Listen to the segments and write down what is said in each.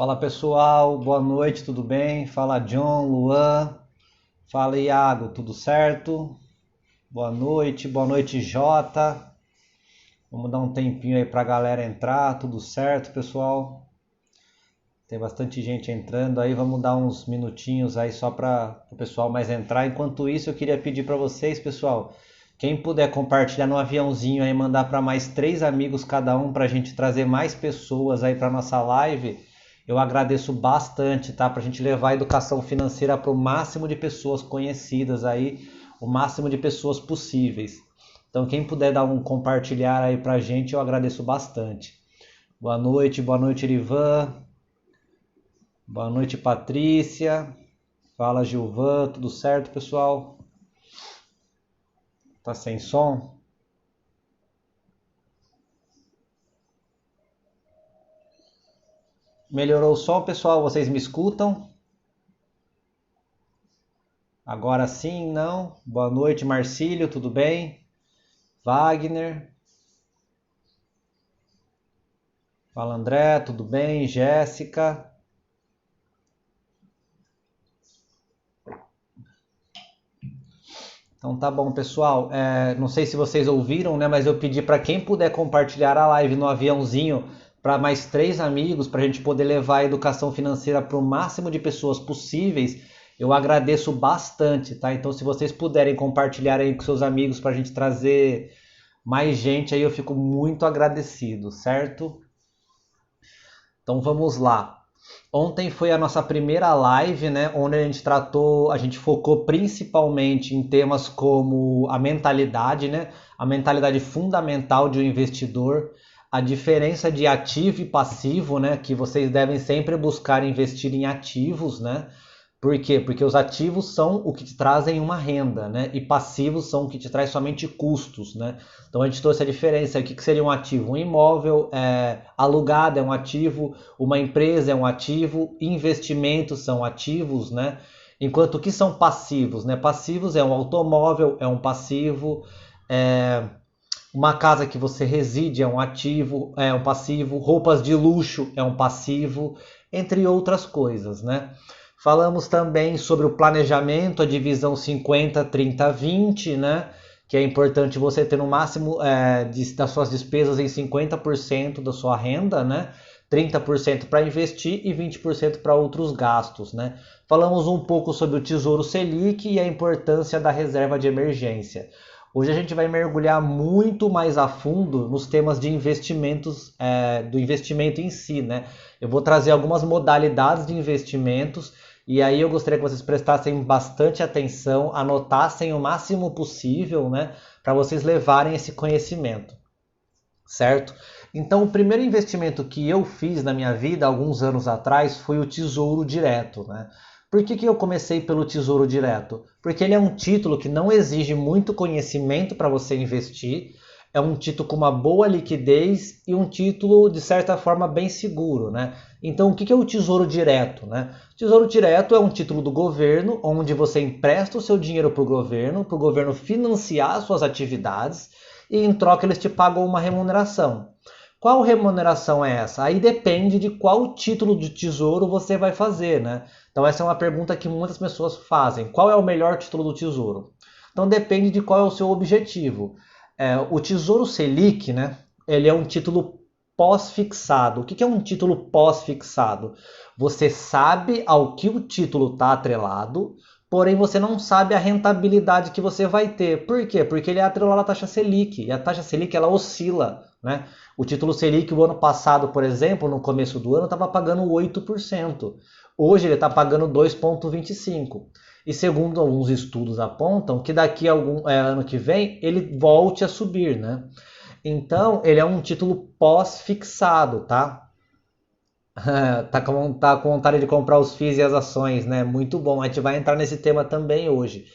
Fala pessoal, boa noite, tudo bem? Fala John, Luan, fala Iago, tudo certo? Boa noite Jota. Vamos dar um tempinho aí pra galera entrar, tudo certo pessoal? Tem bastante gente entrando aí, vamos dar uns minutinhos aí só para o pessoal mais entrar. Enquanto isso, eu queria pedir para vocês, pessoal, quem puder compartilhar no aviãozinho aí, mandar para mais 3 amigos cada um, para a gente trazer mais pessoas aí para nossa live, eu agradeço bastante, tá? Para a gente levar a educação financeira para o máximo de pessoas conhecidas aí, o máximo de pessoas possíveis. Então, quem puder dar um compartilhar aí para a gente, eu agradeço bastante. Boa noite, Irivan. Boa noite, Patrícia. Fala, Gilvan. Tudo certo, pessoal? Tá sem som? Melhorou o som, pessoal? Vocês me escutam? Agora sim, não? Boa noite, Marcílio. Tudo bem? Wagner. Fala, André. Tudo bem? Jéssica. Então tá bom, pessoal. Não sei se vocês ouviram, né? Mas eu pedi para quem puder compartilhar a live no aviãozinho para mais 3 amigos, para a gente poder levar a educação financeira para o máximo de pessoas possíveis. Eu agradeço bastante, tá? Então, se vocês puderem compartilhar aí com seus amigos para a gente trazer mais gente aí, eu fico muito agradecido, certo? Então vamos lá. Ontem foi a nossa primeira live, né, onde a gente focou principalmente em temas como a mentalidade, né, a mentalidade fundamental de um investidor, a diferença de ativo e passivo, né, que vocês devem sempre buscar investir em ativos, né? Por quê? Porque os ativos são o que te trazem uma renda, né? E passivos são o que te traz somente custos, né? Então a gente trouxe a diferença. O que seria um ativo? Um imóvel alugado é um ativo, uma empresa é um ativo, investimentos são ativos, né? Enquanto o que são passivos, né? Passivos é um automóvel, é um passivo, é uma casa que você reside é um ativo, é um passivo, roupas de luxo é um passivo, entre outras coisas, né? Falamos também sobre o planejamento, a divisão 50, 30, 20, né? Que é importante você ter no máximo das suas despesas em 50% da sua renda, né? 30% para investir e 20% para outros gastos, né? Falamos um pouco sobre o Tesouro Selic e a importância da reserva de emergência. Hoje a gente vai mergulhar muito mais a fundo nos temas de investimentos, do investimento em si, né? Eu vou trazer algumas modalidades de investimentos e aí eu gostaria que vocês prestassem bastante atenção, anotassem o máximo possível, né, para vocês levarem esse conhecimento, certo? Então, o primeiro investimento que eu fiz na minha vida, alguns anos atrás, foi o Tesouro Direto, né? Por que eu comecei pelo Tesouro Direto? Porque ele é um título que não exige muito conhecimento para você investir, é um título com uma boa liquidez e um título, de certa forma, bem seguro, né? Então, o que é o Tesouro Direto, né? Tesouro Direto é um título do governo, onde você empresta o seu dinheiro para o governo financiar suas atividades, e em troca eles te pagam uma remuneração. Qual remuneração é essa? Aí depende de qual título de tesouro você vai fazer, né? Então essa é uma pergunta que muitas pessoas fazem. Qual é o melhor título do tesouro? Então depende de qual é o seu objetivo. O Tesouro Selic, né? Ele é um título pós-fixado. O que é um título pós-fixado? Você sabe ao que o título está atrelado, porém você não sabe a rentabilidade que você vai ter. Por quê? Porque ele é atrelado à taxa Selic. E a taxa Selic ela oscila, né? O título Selic, o ano passado, por exemplo, no começo do ano, estava pagando 8%. Hoje ele está pagando 2,25%. E segundo alguns estudos apontam que daqui a ano que vem ele volte a subir, né? Então ele é um título pós-fixado, tá? Tá com vontade de comprar os FIIs e as ações, né? Muito bom. A gente vai entrar nesse tema também hoje.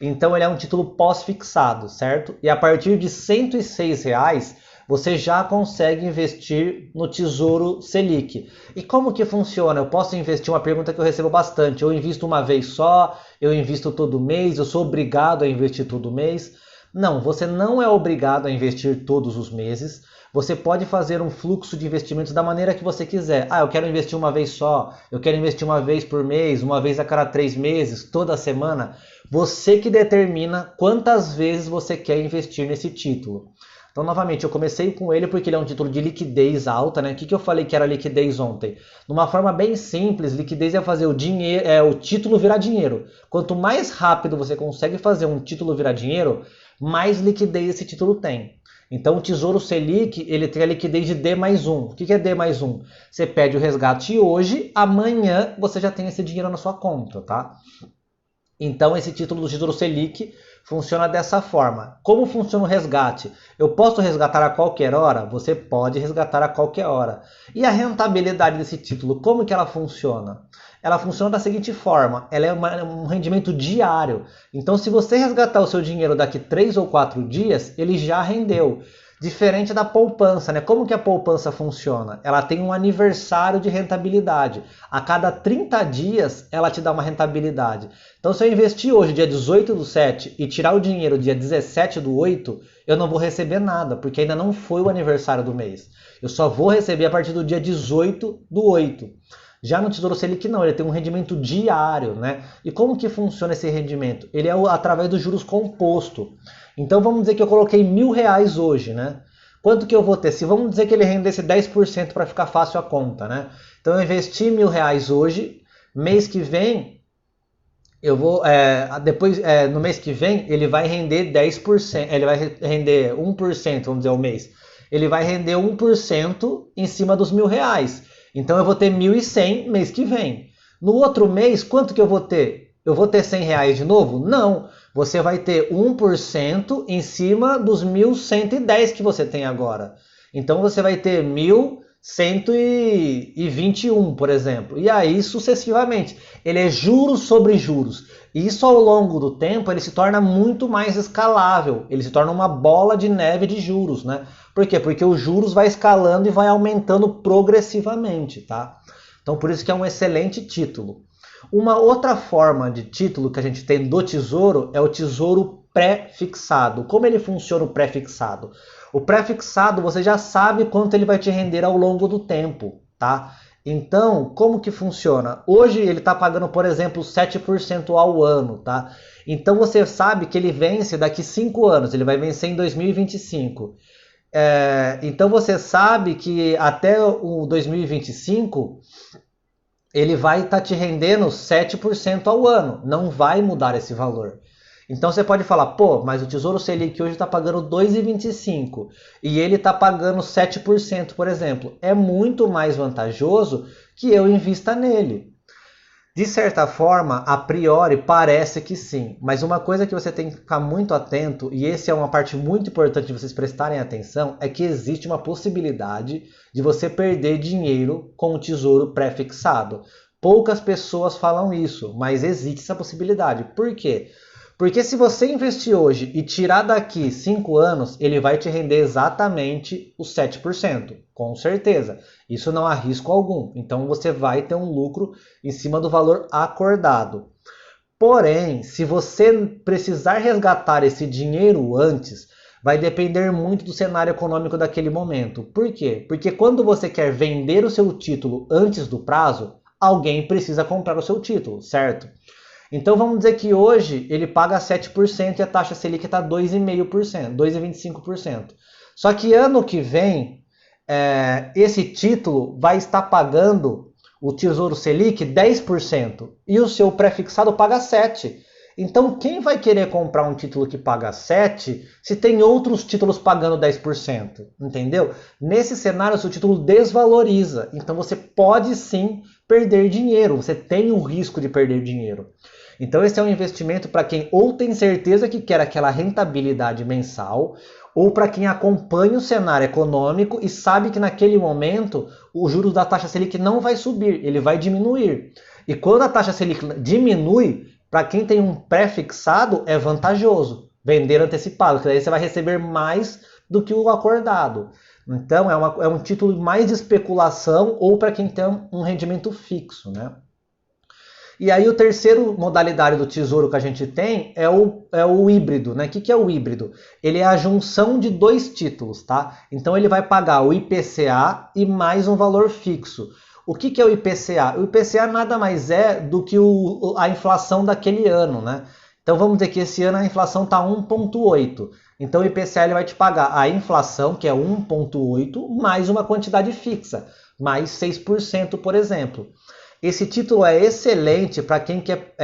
Então ele é um título pós-fixado, certo? E a partir de R$ 106 você já consegue investir no Tesouro Selic. E como que funciona? Eu posso investir, uma pergunta que eu recebo bastante, eu invisto uma vez só, eu invisto todo mês, eu sou obrigado a investir todo mês. Não, você não é obrigado a investir todos os meses. Você pode fazer um fluxo de investimentos da maneira que você quiser. Ah, eu quero investir uma vez só, eu quero investir uma vez por mês, uma vez a cada 3 meses, toda semana. Você que determina quantas vezes você quer investir nesse título. Então, novamente, eu comecei com ele porque ele é um título de liquidez alta, né? O que eu falei que era liquidez ontem? Numa forma bem simples, liquidez é fazer o dinheiro, o título virar dinheiro. Quanto mais rápido você consegue fazer um título virar dinheiro, mais liquidez esse título tem. Então, o Tesouro Selic, ele tem a liquidez de D mais 1. O que é D mais 1? Você pede o resgate hoje, amanhã você já tem esse dinheiro na sua conta, tá? Então, esse título do Tesouro Selic funciona dessa forma. Como funciona o resgate? Eu posso resgatar a qualquer hora? Você pode resgatar a qualquer hora. E a rentabilidade desse título, como que ela funciona? Ela funciona da seguinte forma, ela é um rendimento diário. Então, se você resgatar o seu dinheiro daqui 3 ou 4 dias, ele já rendeu. Diferente da poupança, né? Como que a poupança funciona? Ela tem um aniversário de rentabilidade. A cada 30 dias, ela te dá uma rentabilidade. Então, se eu investir hoje, dia 18/7, e tirar o dinheiro dia 17/8, eu não vou receber nada, porque ainda não foi o aniversário do mês. Eu só vou receber a partir do dia 18/8. Já no Tesouro Selic não, ele tem um rendimento diário, né? E como que funciona esse rendimento? Ele é através dos juros composto. Então vamos dizer que eu coloquei R$1.000 hoje, né? Quanto que eu vou ter? Se vamos dizer que ele rendesse 10% para ficar fácil a conta, né? Então eu investi R$1.000 hoje, mês que vem eu vou, no mês que vem ele vai render 10%, ele vai render 1%, vamos dizer, ao mês. Ele vai render 1% em cima dos R$1.000. Então eu vou ter 1.100 mês que vem. No outro mês, quanto que eu vou ter? Eu vou ter R$100 de novo? Não. Você vai ter 1% em cima dos 1.110 que você tem agora. Então você vai ter 1.121, por exemplo. E aí sucessivamente. Ele é juros sobre juros. E isso ao longo do tempo ele se torna muito mais escalável. Ele se torna uma bola de neve de juros, né? Por quê? Porque os juros vai escalando e vai aumentando progressivamente, tá? Então por isso que é um excelente título. Uma outra forma de título que a gente tem do Tesouro é o Tesouro pré-fixado. Como ele funciona o pré-fixado? O pré-fixado você já sabe quanto ele vai te render ao longo do tempo, tá? Então, como que funciona? Hoje ele está pagando, por exemplo, 7% ao ano, tá? Então você sabe que ele vence daqui 5 anos, ele vai vencer em 2025. Então você sabe que até o 2025 ele vai estar te rendendo 7% ao ano, não vai mudar esse valor. Então você pode falar, pô, mas o Tesouro Selic hoje está pagando 2,25 e ele está pagando 7%, por exemplo. É muito mais vantajoso que eu invista nele. De certa forma, a priori, parece que sim. Mas uma coisa que você tem que ficar muito atento, e essa é uma parte muito importante de vocês prestarem atenção, é que existe uma possibilidade de você perder dinheiro com o tesouro pré-fixado. Poucas pessoas falam isso, mas existe essa possibilidade. Por quê? Porque se você investir hoje e tirar daqui 5 anos, ele vai te render exatamente os 7%, com certeza. Isso não há risco algum. Então você vai ter um lucro em cima do valor acordado. Porém, se você precisar resgatar esse dinheiro antes, vai depender muito do cenário econômico daquele momento. Por quê? Porque quando você quer vender o seu título antes do prazo, alguém precisa comprar o seu título, certo? Então vamos dizer que hoje ele paga 7% e a taxa Selic está 2,5%, 2,25%. Só que ano que vem, esse título vai estar pagando o Tesouro Selic 10% e o seu pré-fixado paga 7%. Então quem vai querer comprar um título que paga 7% se tem outros títulos pagando 10%? Entendeu? Nesse cenário, o seu título desvaloriza. Então você pode sim perder dinheiro, você tem o risco de perder dinheiro. Então esse é um investimento para quem ou tem certeza que quer aquela rentabilidade mensal, ou para quem acompanha o cenário econômico e sabe que naquele momento o juros da taxa Selic não vai subir, ele vai diminuir. E quando a taxa Selic diminui, para quem tem um pré-fixado é vantajoso vender antecipado, porque daí você vai receber mais do que o acordado. Então é um título mais de especulação ou para quem tem um rendimento fixo, né? E aí o terceiro modalidade do tesouro que a gente tem é o híbrido, né? O que é o híbrido? Ele é a junção de dois títulos, tá? Então ele vai pagar o IPCA e mais um valor fixo. O que é o IPCA? O IPCA nada mais é do que a inflação daquele ano, né? Então vamos dizer que esse ano a inflação está 1,8. Então o IPCA ele vai te pagar a inflação, que é 1,8, mais uma quantidade fixa, mais 6%, por exemplo. Esse título é excelente para quem quer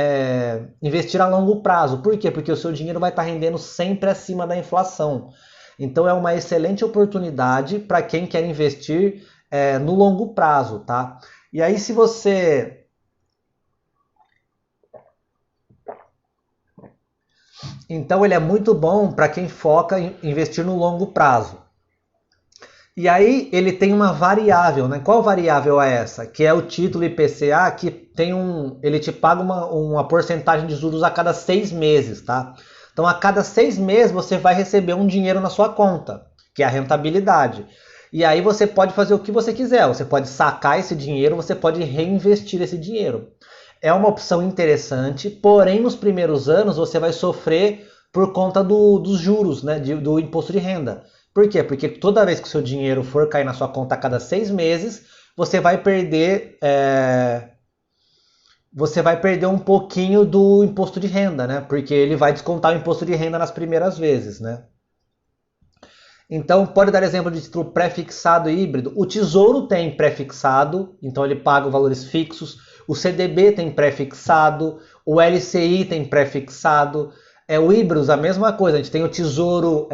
investir a longo prazo. Por quê? Porque o seu dinheiro vai estar rendendo sempre acima da inflação. Então é uma excelente oportunidade para quem quer investir no longo prazo, tá? E aí se você... Então ele é muito bom para quem foca em investir no longo prazo. E aí ele tem uma variável, né? Qual variável é essa? Que é o título IPCA, que tem ele te paga uma porcentagem de juros a cada 6 meses, tá? Então a cada 6 meses você vai receber um dinheiro na sua conta, que é a rentabilidade. E aí você pode fazer o que você quiser, você pode sacar esse dinheiro, você pode reinvestir esse dinheiro. É uma opção interessante, porém nos primeiros anos você vai sofrer por conta dos juros, né, do imposto de renda. Por quê? Porque toda vez que o seu dinheiro for cair na sua conta a cada 6 meses, você vai perder um pouquinho do imposto de renda, né? Porque ele vai descontar o imposto de renda nas primeiras vezes, né? Então, pode dar exemplo de título pré-fixado e híbrido. O Tesouro tem pré-fixado, então ele paga valores fixos. O CDB tem pré-fixado. O LCI tem pré-fixado. O híbrido, a mesma coisa. A gente tem o tesouro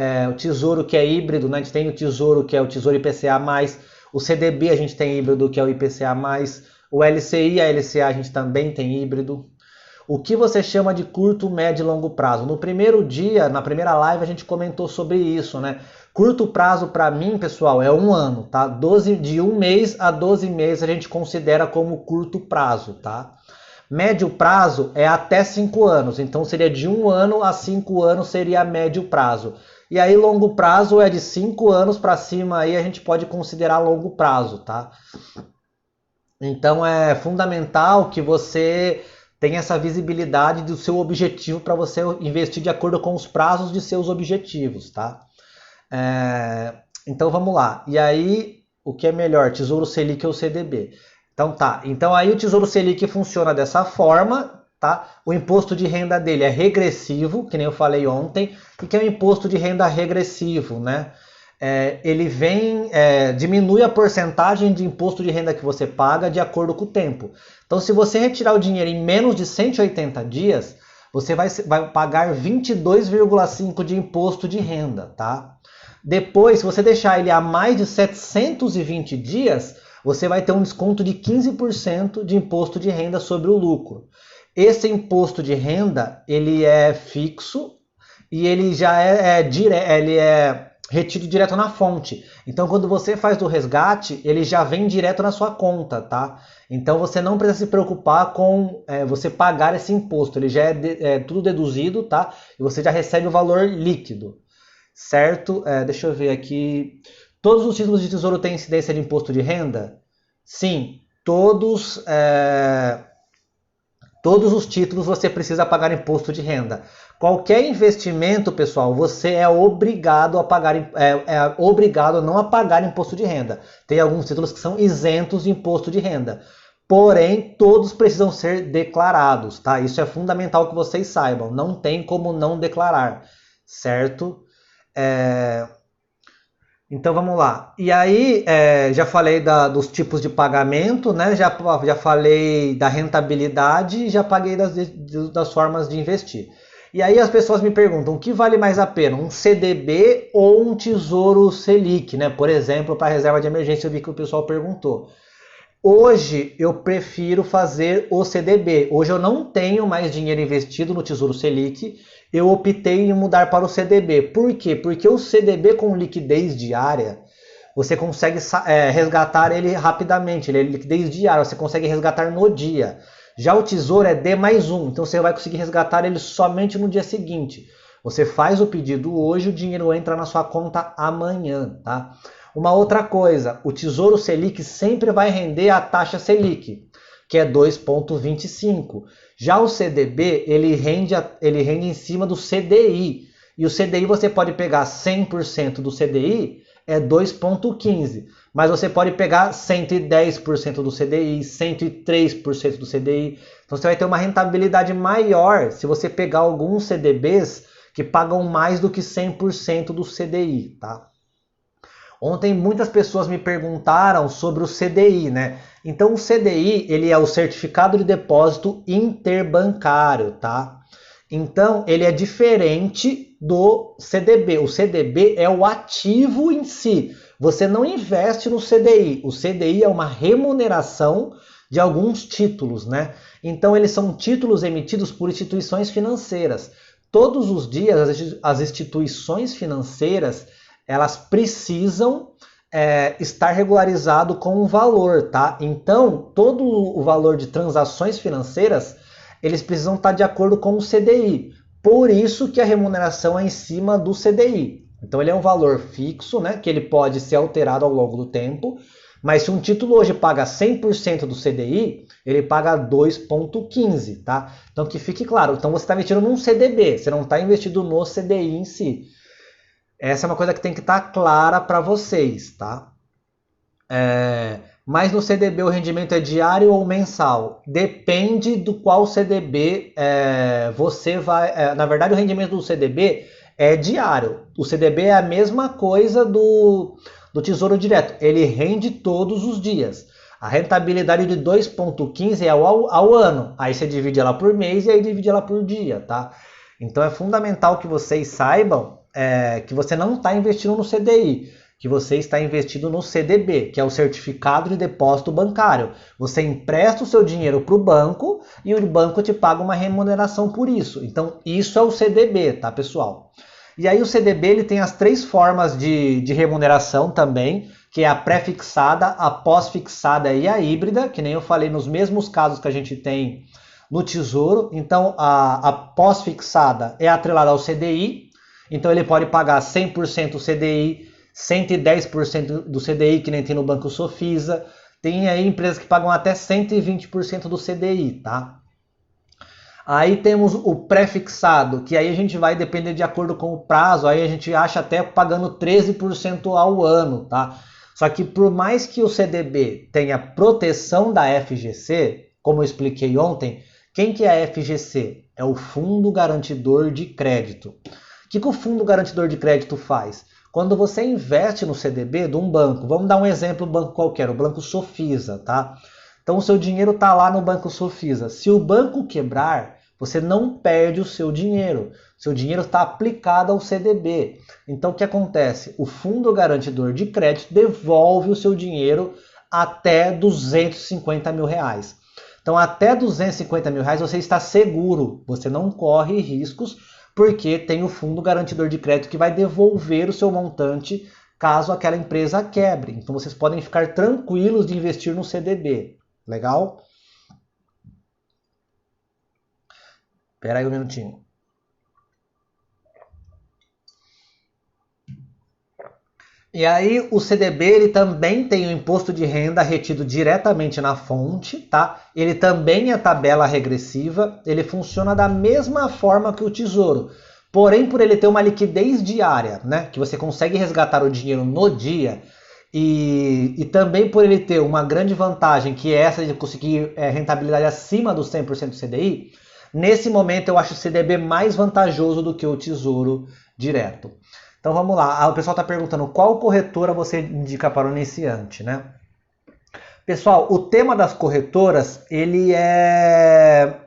que é híbrido, né? A gente tem o Tesouro que é o Tesouro IPCA+. O CDB a gente tem híbrido que é o IPCA+. O LCI e a LCA a gente também tem híbrido. O que você chama de curto, médio e longo prazo? No primeiro dia, na primeira live, a gente comentou sobre isso, né? Curto prazo para mim, pessoal, é 1 ano, tá? De 1 mês a 12 meses a gente considera como curto prazo, tá? Médio prazo é até 5 anos, então seria de 1 ano a 5 anos seria médio prazo. E aí longo prazo é de 5 anos para cima, aí a gente pode considerar longo prazo, tá? Então é fundamental que você tenha essa visibilidade do seu objetivo para você investir de acordo com os prazos de seus objetivos, tá? Então vamos lá. E aí, o que é melhor, Tesouro Selic ou CDB? Então tá. Então aí o Tesouro Selic funciona dessa forma, tá? O imposto de renda dele é regressivo, que nem eu falei ontem. O que é um imposto de renda regressivo, né? Ele diminui a porcentagem de imposto de renda que você paga de acordo com o tempo. Então se você retirar o dinheiro em menos de 180 dias, você vai pagar 22,5 de imposto de renda, tá? Depois, se você deixar ele a mais de 720 dias, você vai ter um desconto de 15% de imposto de renda sobre o lucro. Esse imposto de renda, ele é fixo e ele já ele é retido direto na fonte. Então, quando você faz o resgate, ele já vem direto na sua conta, tá? Então, você não precisa se preocupar com você pagar esse imposto. Ele já é tudo deduzido, tá? E você já recebe o valor líquido. Certo? Deixa eu ver aqui. Todos os títulos de tesouro têm incidência de imposto de renda? Sim, todos os títulos você precisa pagar imposto de renda. Qualquer investimento, pessoal, você é obrigado a pagar, obrigado não a pagar imposto de renda. Tem alguns títulos que são isentos de imposto de renda. Porém, todos precisam ser declarados, tá? Isso é fundamental que vocês saibam. Não tem como não declarar, certo? Então vamos lá. E aí, já falei dos tipos de pagamento, né? Já falei da rentabilidade, já paguei das formas de investir. E aí as pessoas me perguntam, o que vale mais a pena? Um CDB ou um Tesouro Selic, né? Por exemplo, para reserva de emergência, eu vi que o pessoal perguntou. Hoje eu prefiro fazer o CDB. Hoje eu não tenho mais dinheiro investido no Tesouro Selic. Eu optei em mudar para o CDB. Por quê? Porque o CDB com liquidez diária, você consegue resgatar ele rapidamente. Ele é liquidez diária, você consegue resgatar no dia. Já o Tesouro é D+1, então você vai conseguir resgatar ele somente no dia seguinte. Você faz o pedido hoje, o dinheiro entra na sua conta amanhã, tá? Uma outra coisa, o Tesouro Selic sempre vai render a taxa Selic. O que é 2,25. Já o CDB, ele rende em cima do CDI. E o CDI você pode pegar 100% do CDI, é 2,15. Mas você pode pegar 110% do CDI, 103% do CDI. Então você vai ter uma rentabilidade maior se você pegar alguns CDBs que pagam mais do que 100% do CDI, tá? Ontem muitas pessoas me perguntaram sobre o CDI, né? Então o CDI, ele é o Certificado de Depósito Interbancário, tá? Então ele é diferente do CDB. O CDB é o ativo em si. Você não investe no CDI. O CDI é uma remuneração de alguns títulos, né? Então eles são títulos emitidos por instituições financeiras. Todos os dias as instituições financeiras elas precisam estar regularizado com um valor, tá? Então, todo o valor de transações financeiras, eles precisam estar de acordo com o CDI. Por isso que a remuneração é em cima do CDI. Então, ele é um valor fixo, né? Que ele pode ser alterado ao longo do tempo. Mas se um título hoje paga 100% do CDI, ele paga 2,15, tá? Então, que fique claro. Então, você está investindo num CDB, você não está investindo no CDI em si. Essa é uma coisa que tem que estar clara para vocês, tá? Mas no CDB o rendimento é diário ou mensal? Depende do qual CDB você vai... na verdade, o rendimento do CDB é diário. O CDB é a mesma coisa do Tesouro Direto. Ele rende todos os dias. A rentabilidade de 2,15 é ao ano. Aí você divide ela por mês e aí divide ela por dia, tá? Então é fundamental que vocês saibam que você não está investindo no CDI, que você está investindo no CDB, que é o Certificado de Depósito Bancário. Você empresta o seu dinheiro para o banco e o banco te paga uma remuneração por isso. Então isso é o CDB, tá, pessoal? E aí o CDB ele tem as 3 formas de remuneração também, que é a pré-fixada, a pós-fixada e a híbrida, que nem eu falei nos mesmos casos que a gente tem no Tesouro. Então a pós-fixada é atrelada ao CDI, então ele pode pagar 100% CDI, 110% do CDI, que nem tem no Banco Sofisa. Tem aí empresas que pagam até 120% do CDI, tá? Aí temos o pré-fixado, que aí a gente vai depender de acordo com o prazo, aí a gente acha até pagando 13% ao ano, tá? Só que por mais que o CDB tenha proteção da FGC, como eu expliquei ontem, quem que é a FGC? É o Fundo Garantidor de Crédito. O que o Fundo Garantidor de Crédito faz? Quando você investe no CDB de um banco, vamos dar um exemplo, um banco qualquer, o Banco Sofisa, tá? Então o seu dinheiro está lá no Banco Sofisa. Se o banco quebrar, você não perde o seu dinheiro. Seu dinheiro está aplicado ao CDB. Então o que acontece? O Fundo Garantidor de Crédito devolve o seu dinheiro até R$250 mil. Então até R$250 mil você está seguro, você não corre riscos, porque tem o Fundo Garantidor de Crédito que vai devolver o seu montante caso aquela empresa quebre. Então vocês podem ficar tranquilos de investir no CDB. Legal? Espera aí um minutinho. E aí o CDB ele também tem o imposto de renda retido diretamente na fonte, tá? Ele também é tabela regressiva, ele funciona da mesma forma que o Tesouro. Porém, por ele ter uma liquidez diária, né? Que você consegue resgatar o dinheiro no dia, e também por ele ter uma grande vantagem, que é essa de conseguir rentabilidade acima dos 100% do CDI, nesse momento eu acho o CDB mais vantajoso do que o Tesouro Direto. Então vamos lá, o pessoal está perguntando qual corretora você indica para o iniciante, né? Pessoal, o tema das corretoras, ele é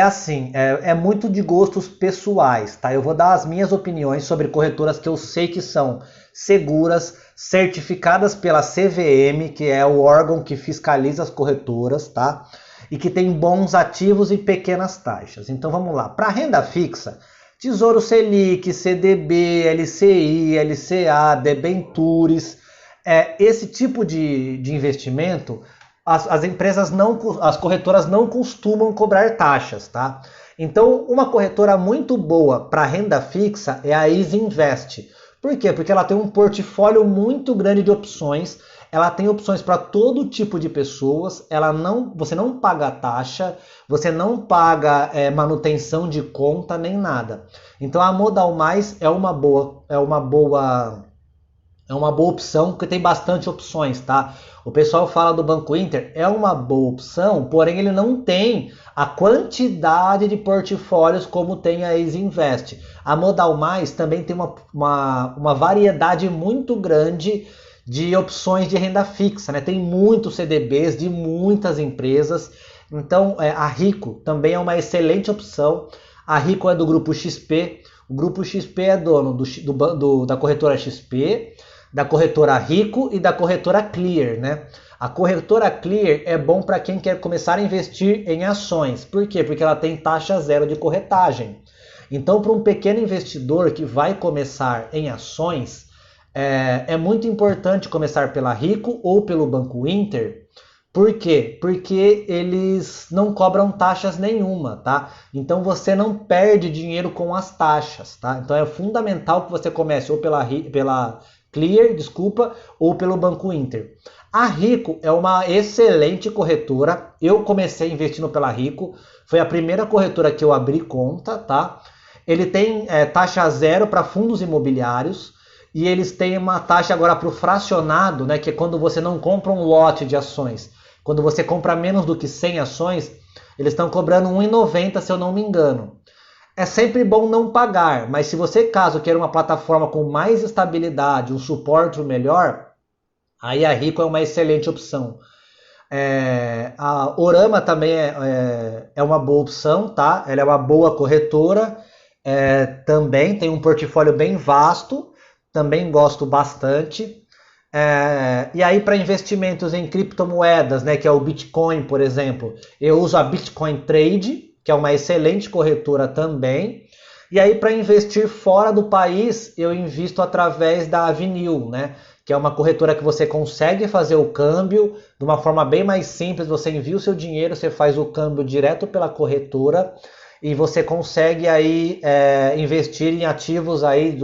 assim, é muito de gostos pessoais, tá? Eu vou dar as minhas opiniões sobre corretoras que eu sei que são seguras, certificadas pela CVM, que é o órgão que fiscaliza as corretoras, tá? E que tem bons ativos e pequenas taxas. Então vamos lá, para renda fixa, Tesouro Selic, CDB, LCI, LCA, debentures, esse tipo de investimento, as corretoras não costumam cobrar taxas, tá? Então, uma corretora muito boa para renda fixa é a Easy Invest. Por quê? Porque ela tem um portfólio muito grande de opções, ela tem opções para todo tipo de pessoas, você não paga taxa, você não paga manutenção de conta nem nada. Então a Modal Mais é uma boa opção, porque tem bastante opções, tá? O pessoal fala do Banco Inter, é uma boa opção, porém ele não tem a quantidade de portfólios como tem a Easy Invest. A Modal Mais também tem uma variedade muito grande de opções de renda fixa, né? Tem muitos CDBs de muitas empresas. Então a Rico também é uma excelente opção. A Rico é do Grupo XP. O Grupo XP é dono da corretora XP, da corretora Rico e da corretora Clear, né? A corretora Clear é bom para quem quer começar a investir em ações. Por quê? Porque ela tem taxa zero de corretagem. Então, para um pequeno investidor que vai começar em ações, é muito importante começar pela Rico ou pelo Banco Inter. Por quê? Porque eles não cobram taxas nenhuma, tá? Então você não perde dinheiro com as taxas, tá? Então é fundamental que você comece ou pela Clear, ou pelo Banco Inter. A Rico é uma excelente corretora. Eu comecei investindo pela Rico, foi a primeira corretora que eu abri conta, tá? Ele tem taxa zero para fundos imobiliários. E eles têm uma taxa agora para o fracionado, né, que é quando você não compra um lote de ações. Quando você compra menos do que 100 ações, eles estão cobrando R$ 1,90, se eu não me engano. É sempre bom não pagar, mas se você, caso queira uma plataforma com mais estabilidade, um suporte melhor, aí a Rico é uma excelente opção. A Orama também é uma boa opção, tá? Ela é uma boa corretora, também tem um portfólio bem vasto, também gosto bastante. E aí para investimentos em criptomoedas, né, que é o Bitcoin, por exemplo, eu uso a Bitcoin Trade, que é uma excelente corretora também. E aí para investir fora do país, eu invisto através da Avenue, né, que é uma corretora que você consegue fazer o câmbio de uma forma bem mais simples. Você envia o seu dinheiro, você faz o câmbio direto pela corretora e você consegue aí investir em ativos aí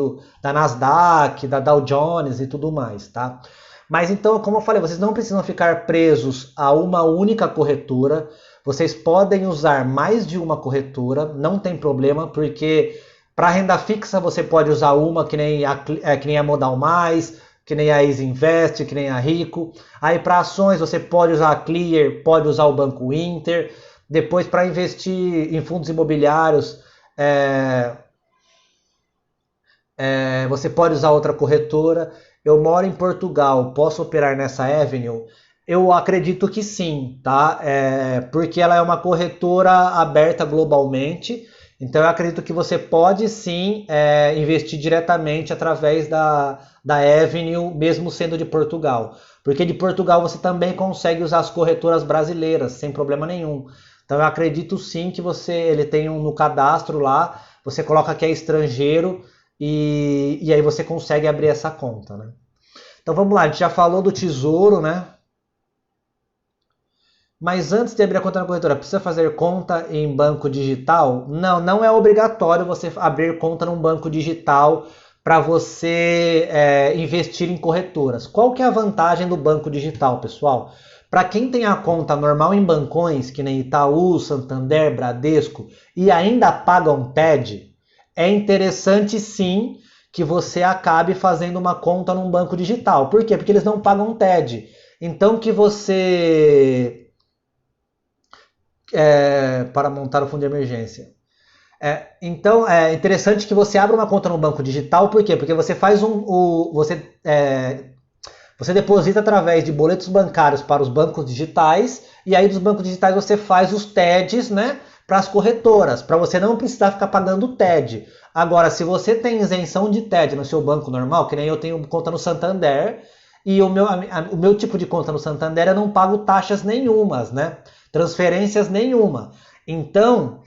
da Nasdaq, da Dow Jones e tudo mais, tá? Mas então, como eu falei, vocês não precisam ficar presos a uma única corretora. Vocês podem usar mais de uma corretora, não tem problema, porque para renda fixa você pode usar uma que nem a Modal Mais, que nem a Easy Invest, que nem a Rico. Aí para ações você pode usar a Clear, pode usar o Banco Inter. Depois, para investir em fundos imobiliários, você pode usar outra corretora. Eu moro em Portugal, posso operar nessa Avenue? Eu acredito que sim, tá? Porque ela é uma corretora aberta globalmente. Então eu acredito que você pode sim investir diretamente através da Avenue, mesmo sendo de Portugal. Porque de Portugal você também consegue usar as corretoras brasileiras, sem problema nenhum. Então eu acredito sim que ele tem no cadastro lá, você coloca que é estrangeiro e aí você consegue abrir essa conta, né? Então vamos lá, a gente já falou do Tesouro, né? Mas antes de abrir a conta na corretora, precisa fazer conta em banco digital? Não, não é obrigatório você abrir conta num banco digital para você investir em corretoras. Qual que é a vantagem do banco digital, pessoal? Para quem tem a conta normal em bancões, que nem Itaú, Santander, Bradesco, e ainda paga um TED, é interessante sim que você acabe fazendo uma conta num banco digital. Por quê? Porque eles não pagam TED. Então que você... para montar o fundo de emergência. Então é interessante que você abra uma conta no banco digital. Por quê? Porque você faz você deposita através de boletos bancários para os bancos digitais e aí dos bancos digitais você faz os TEDs, né, para as corretoras, para você não precisar ficar pagando TED. Agora, se você tem isenção de TED no seu banco normal, que nem eu tenho conta no Santander, e o meu tipo de conta no Santander eu não pago taxas nenhumas, né? Transferências nenhuma. Então,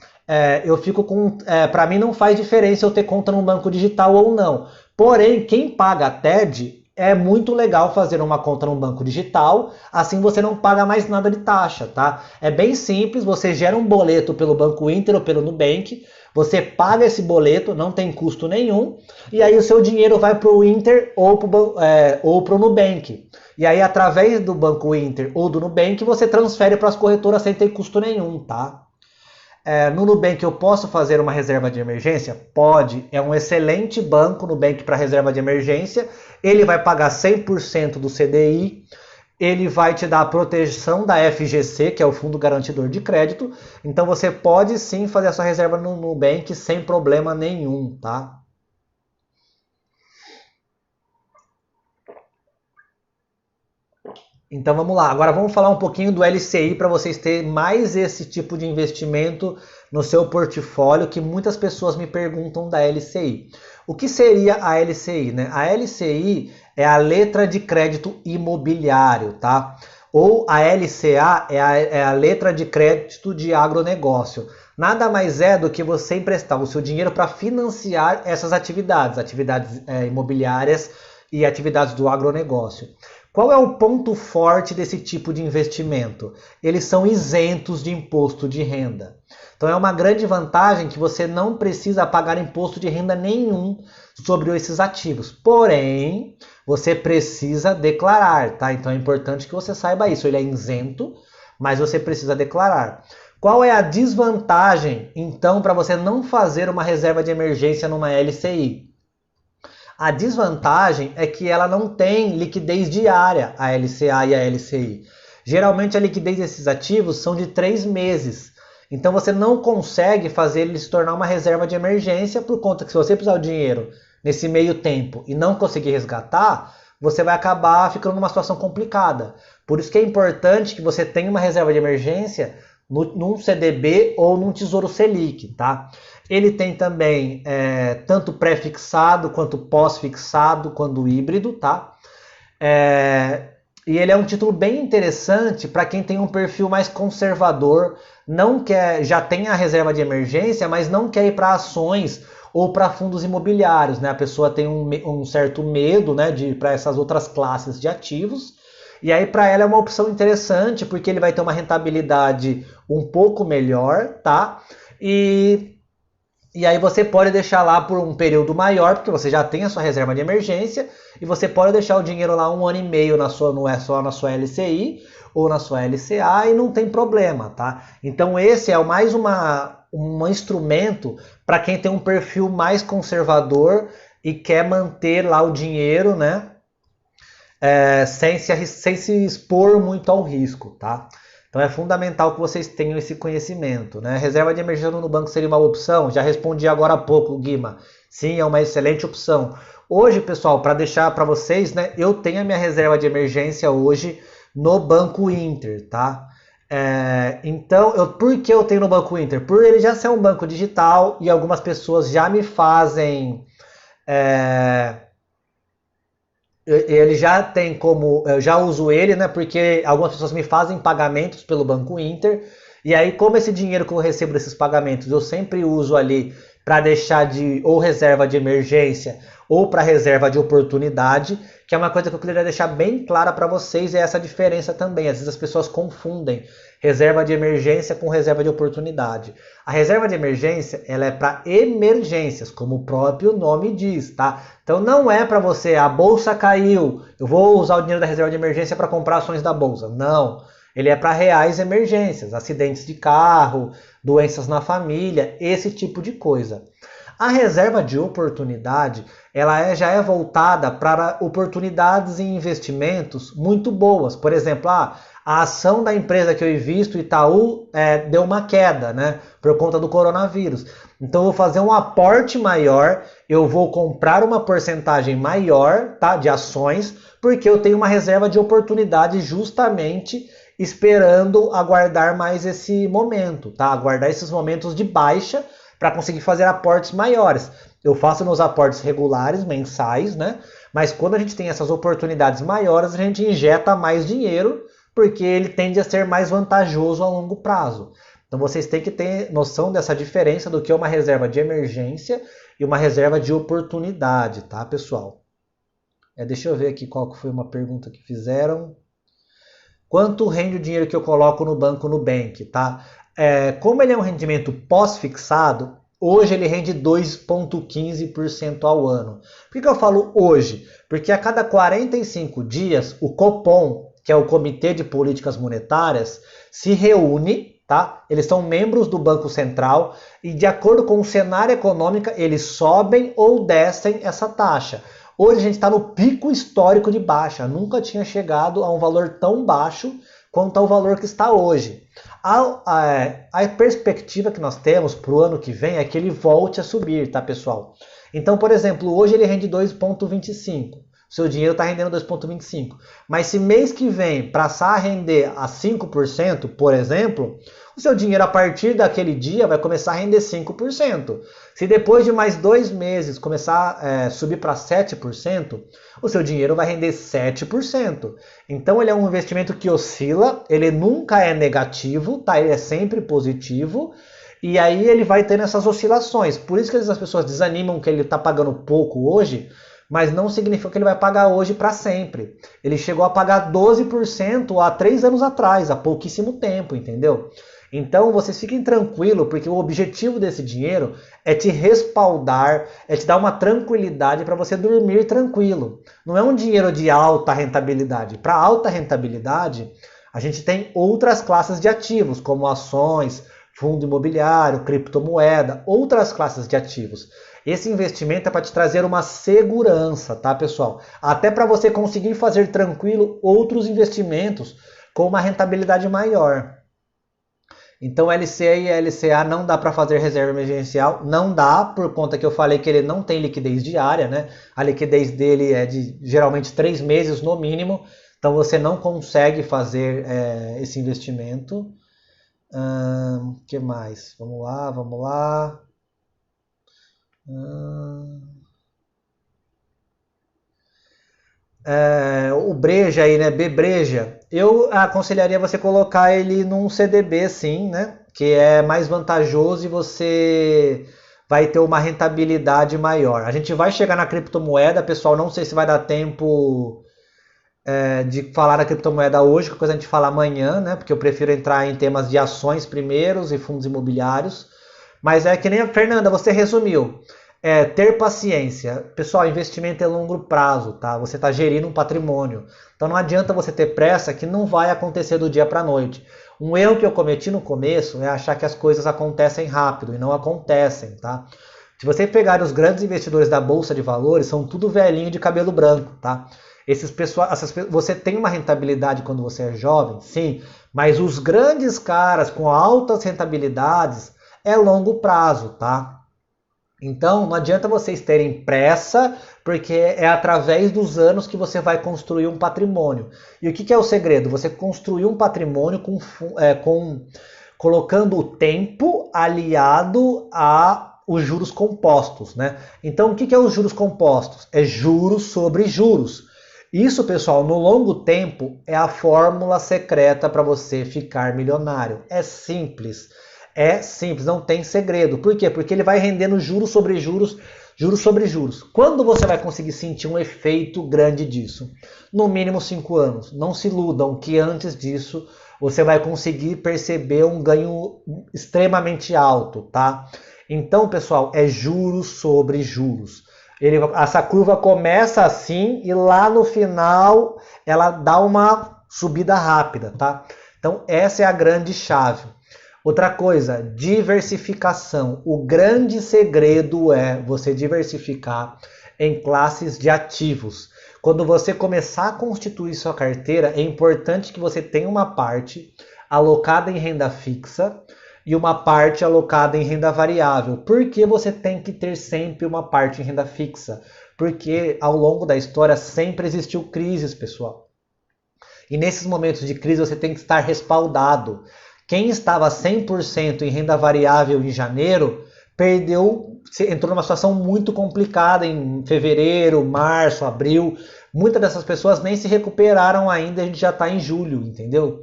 eu fico com... para mim não faz diferença eu ter conta no banco digital ou não. Porém, quem paga TED é muito legal fazer uma conta no banco digital, assim você não paga mais nada de taxa, tá? É bem simples, você gera um boleto pelo Banco Inter ou pelo Nubank, você paga esse boleto, não tem custo nenhum, e aí o seu dinheiro vai para o Inter ou para o Nubank. E aí através do Banco Inter ou do Nubank, você transfere para as corretoras sem ter custo nenhum, tá? No Nubank eu posso fazer uma reserva de emergência? Pode, é um excelente banco Nubank para reserva de emergência. Ele vai pagar 100% do CDI, ele vai te dar a proteção da FGC, que é o Fundo Garantidor de Crédito. Então você pode sim fazer a sua reserva no Nubank sem problema nenhum, tá? Então vamos lá, agora vamos falar um pouquinho do LCI para vocês terem mais esse tipo de investimento no seu portfólio, que muitas pessoas me perguntam da LCI. O que seria a LCI, né? A LCI é a letra de crédito imobiliário, tá? Ou a LCA é a letra de crédito de agronegócio. Nada mais é do que você emprestar o seu dinheiro para financiar essas atividades, imobiliárias e atividades do agronegócio. Qual é o ponto forte desse tipo de investimento? Eles são isentos de imposto de renda. Então é uma grande vantagem que você não precisa pagar imposto de renda nenhum sobre esses ativos. Porém, você precisa declarar, tá? Então é importante que você saiba isso. Ele é isento, mas você precisa declarar. Qual é a desvantagem, então, para você não fazer uma reserva de emergência numa LCI? A desvantagem é que ela não tem liquidez diária, a LCA e a LCI. Geralmente a liquidez desses ativos são de 3 meses. Então você não consegue fazer ele se tornar uma reserva de emergência, por conta que se você precisar do dinheiro nesse meio tempo e não conseguir resgatar, você vai acabar ficando numa situação complicada. Por isso que é importante que você tenha uma reserva de emergência num CDB ou num Tesouro Selic, tá? Ele tem também tanto pré-fixado, quanto pós-fixado, quanto híbrido, tá? E ele é um título bem interessante para quem tem um perfil mais conservador, não quer, já tem a reserva de emergência, mas não quer ir para ações ou para fundos imobiliários, né? A pessoa tem um certo medo, né, de ir para essas outras classes de ativos. E aí para ela é uma opção interessante, porque ele vai ter uma rentabilidade um pouco melhor, tá? E aí você pode deixar lá por um período maior, porque você já tem a sua reserva de emergência, e você pode deixar o dinheiro lá 1 ano e meio não é só na sua LCI ou na sua LCA, e não tem problema, tá? Então esse é mais um instrumento para quem tem um perfil mais conservador e quer manter lá o dinheiro, né? Sem se expor muito ao risco, tá? Então é fundamental que vocês tenham esse conhecimento, né? Reserva de emergência no banco seria uma opção? Já respondi agora há pouco, Guima. Sim, é uma excelente opção. Hoje, pessoal, para deixar para vocês, né? Eu tenho a minha reserva de emergência hoje no Banco Inter, tá? Então, por que eu tenho no Banco Inter? Por ele já ser um banco digital e algumas pessoas já me fazem... ele já tem como, eu já uso ele, né? Porque algumas pessoas me fazem pagamentos pelo Banco Inter. E aí, como esse dinheiro que eu recebo desses pagamentos, eu sempre uso ali para deixar de ou reserva de emergência ou para reserva de oportunidade, que é uma coisa que eu queria deixar bem clara para vocês, é essa diferença também. Às vezes as pessoas confundem reserva de emergência com reserva de oportunidade. A reserva de emergência, ela é para emergências, como o próprio nome diz, tá? Então não é para você, a bolsa caiu, eu vou usar o dinheiro da reserva de emergência para comprar ações da bolsa. Não, ele é para reais emergências, acidentes de carro, doenças na família, esse tipo de coisa. A reserva de oportunidade, ela já é voltada para oportunidades em investimentos muito boas. Por exemplo, a ação da empresa que eu invisto, Itaú, deu uma queda, né, por conta do coronavírus. Então eu vou fazer um aporte maior, eu vou comprar uma porcentagem maior, tá, de ações, porque eu tenho uma reserva de oportunidade justamente esperando aguardar mais esse momento, tá? Aguardar esses momentos de baixa para conseguir fazer aportes maiores. Eu faço meus aportes regulares, mensais, né? Mas quando a gente tem essas oportunidades maiores, a gente injeta mais dinheiro, porque ele tende a ser mais vantajoso a longo prazo. Então vocês têm que ter noção dessa diferença do que é uma reserva de emergência e uma reserva de oportunidade, tá, pessoal? Deixa eu ver aqui qual que foi uma pergunta que fizeram. Quanto rende o dinheiro que eu coloco no banco Nubank, tá? Como ele é um rendimento pós-fixado, hoje ele rende 2,15% ao ano. Por que eu falo hoje? Porque a cada 45 dias, o Copom, que é o Comitê de Políticas Monetárias, se reúne, tá? Eles são membros do Banco Central e, de acordo com o cenário econômico, eles sobem ou descem essa taxa. Hoje a gente está no pico histórico de baixa, nunca tinha chegado a um valor tão baixo quanto ao valor que está hoje. A perspectiva que nós temos para o ano que vem é que ele volte a subir, tá, pessoal? Então, por exemplo, hoje ele rende 2,25. O seu dinheiro está rendendo 2,25. Mas se mês que vem passar a render a 5%, por exemplo, o seu dinheiro a partir daquele dia vai começar a render 5%. Se depois de mais 2 meses começar a subir para 7%, o seu dinheiro vai render 7%. Então ele é um investimento que oscila, ele nunca é negativo, tá? Ele é sempre positivo. E aí ele vai tendo essas oscilações. Por isso que as pessoas desanimam que ele está pagando pouco hoje, mas não significa que ele vai pagar hoje para sempre. Ele chegou a pagar 12% há 3 anos atrás, há pouquíssimo tempo, entendeu? Então vocês fiquem tranquilos, porque o objetivo desse dinheiro é te respaldar, é te dar uma tranquilidade para você dormir tranquilo. Não é um dinheiro de alta rentabilidade. Para alta rentabilidade, a gente tem outras classes de ativos, como ações, fundo imobiliário, criptomoeda, outras classes de ativos. Esse investimento é para te trazer uma segurança, tá, pessoal? Até para você conseguir fazer tranquilo outros investimentos com uma rentabilidade maior. Então LCA e LCA não dá para fazer reserva emergencial, não dá por conta que eu falei que ele não tem liquidez diária, né? A liquidez dele é de geralmente 3 meses no mínimo, então você não consegue fazer esse investimento. Que mais? Vamos lá. O Breja aí, né? Bebreja. Eu aconselharia você colocar ele num CDB, sim, né? Que é mais vantajoso e você vai ter uma rentabilidade maior. A gente vai chegar na criptomoeda, pessoal. Não sei se vai dar tempo de falar da criptomoeda hoje, que coisa a gente fala amanhã, né? Porque eu prefiro entrar em temas de ações primeiros e fundos imobiliários. Mas é que nem a Fernanda, você resumiu. Ter paciência. Pessoal, investimento é longo prazo, tá? Você está gerindo um patrimônio. Então não adianta você ter pressa que não vai acontecer do dia para a noite. Um erro que eu cometi no começo é achar que as coisas acontecem rápido e não acontecem, tá? Se você pegar os grandes investidores da Bolsa de Valores, são tudo velhinho de cabelo branco, tá? Você tem uma rentabilidade quando você é jovem, sim, mas os grandes caras com altas rentabilidades é longo prazo, tá? Então, não adianta vocês terem pressa, porque é através dos anos que você vai construir um patrimônio. E o que é o segredo? Você construir um patrimônio colocando o tempo aliado a os juros compostos, né? Então, o que é os juros compostos? É juros sobre juros. Isso, pessoal, no longo tempo é a fórmula secreta para você ficar milionário. É simples, não tem segredo. Por quê? Porque ele vai rendendo juros sobre juros, juros sobre juros. Quando você vai conseguir sentir um efeito grande disso? No mínimo 5 anos. Não se iludam que antes disso você vai conseguir perceber um ganho extremamente alto, tá? Então, pessoal, é juros sobre juros. Essa curva começa assim e lá no final ela dá uma subida rápida, tá? Então essa é a grande chave. Outra coisa, diversificação. O grande segredo é você diversificar em classes de ativos. Quando você começar a constituir sua carteira, é importante que você tenha uma parte alocada em renda fixa e uma parte alocada em renda variável. Por que você tem que ter sempre uma parte em renda fixa? Porque ao longo da história sempre existiu crises, pessoal. E nesses momentos de crise você tem que estar respaldado. Quem estava 100% em renda variável em janeiro, entrou numa situação muito complicada em fevereiro, março, abril. Muitas dessas pessoas nem se recuperaram ainda, a gente já está em julho, entendeu?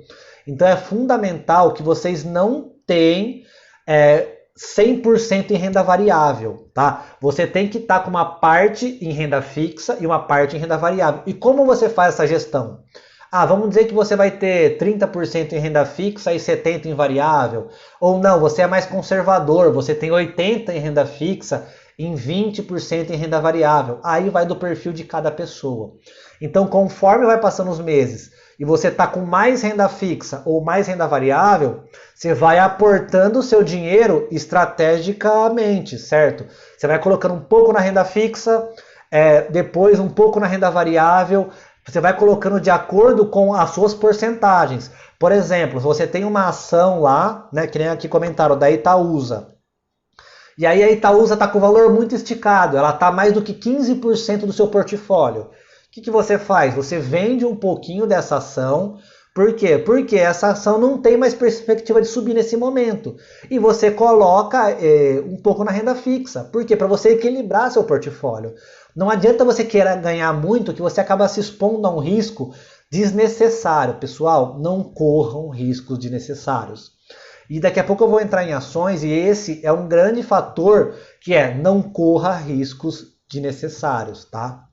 Então é fundamental que vocês não tem 100% em renda variável, tá? Você tem que estar com uma parte em renda fixa e uma parte em renda variável. E como você faz essa gestão? Vamos dizer que você vai ter 30% em renda fixa e 70% em variável. Ou não, você é mais conservador, você tem 80% em renda fixa e 20% em renda variável. Aí vai do perfil de cada pessoa. Então, conforme vai passando os meses e você está com mais renda fixa ou mais renda variável, você vai aportando o seu dinheiro estrategicamente, certo? Você vai colocando um pouco na renda fixa, depois um pouco na renda variável. Você vai colocando de acordo com as suas porcentagens. Por exemplo, se você tem uma ação lá, né, que nem aqui comentaram, da Itaúsa. E aí a Itaúsa está com o valor muito esticado, ela está mais do que 15% do seu portfólio. O que você faz? Você vende um pouquinho dessa ação. Por quê? Porque essa ação não tem mais perspectiva de subir nesse momento. E você coloca um pouco na renda fixa. Por quê? Para você equilibrar seu portfólio. Não adianta você querer ganhar muito que você acaba se expondo a um risco desnecessário. Pessoal, não corram riscos desnecessários. E daqui a pouco eu vou entrar em ações e esse é um grande fator que não corra riscos desnecessários, tá?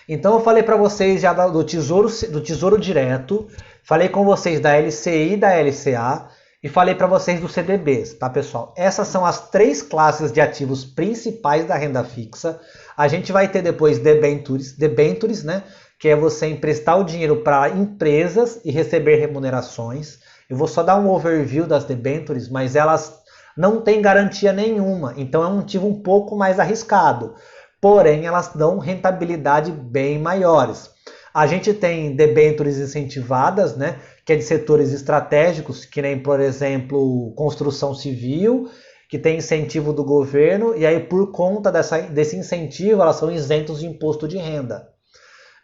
Então eu falei para vocês já do Tesouro Direto, falei com vocês da LCI e da LCA e falei para vocês dos CDBs, tá, pessoal? Essas são as 3 classes de ativos principais da renda fixa. A gente vai ter depois debentures, né? Que é você emprestar o dinheiro para empresas e receber remunerações. Eu vou só dar um overview das debentures, mas elas não têm garantia nenhuma, então é um ativo um pouco mais arriscado. Porém, elas dão rentabilidade bem maiores. A gente tem debêntures incentivadas, né, que é de setores estratégicos, que nem, por exemplo, construção civil, que tem incentivo do governo, e aí por conta desse incentivo, elas são isentos de imposto de renda.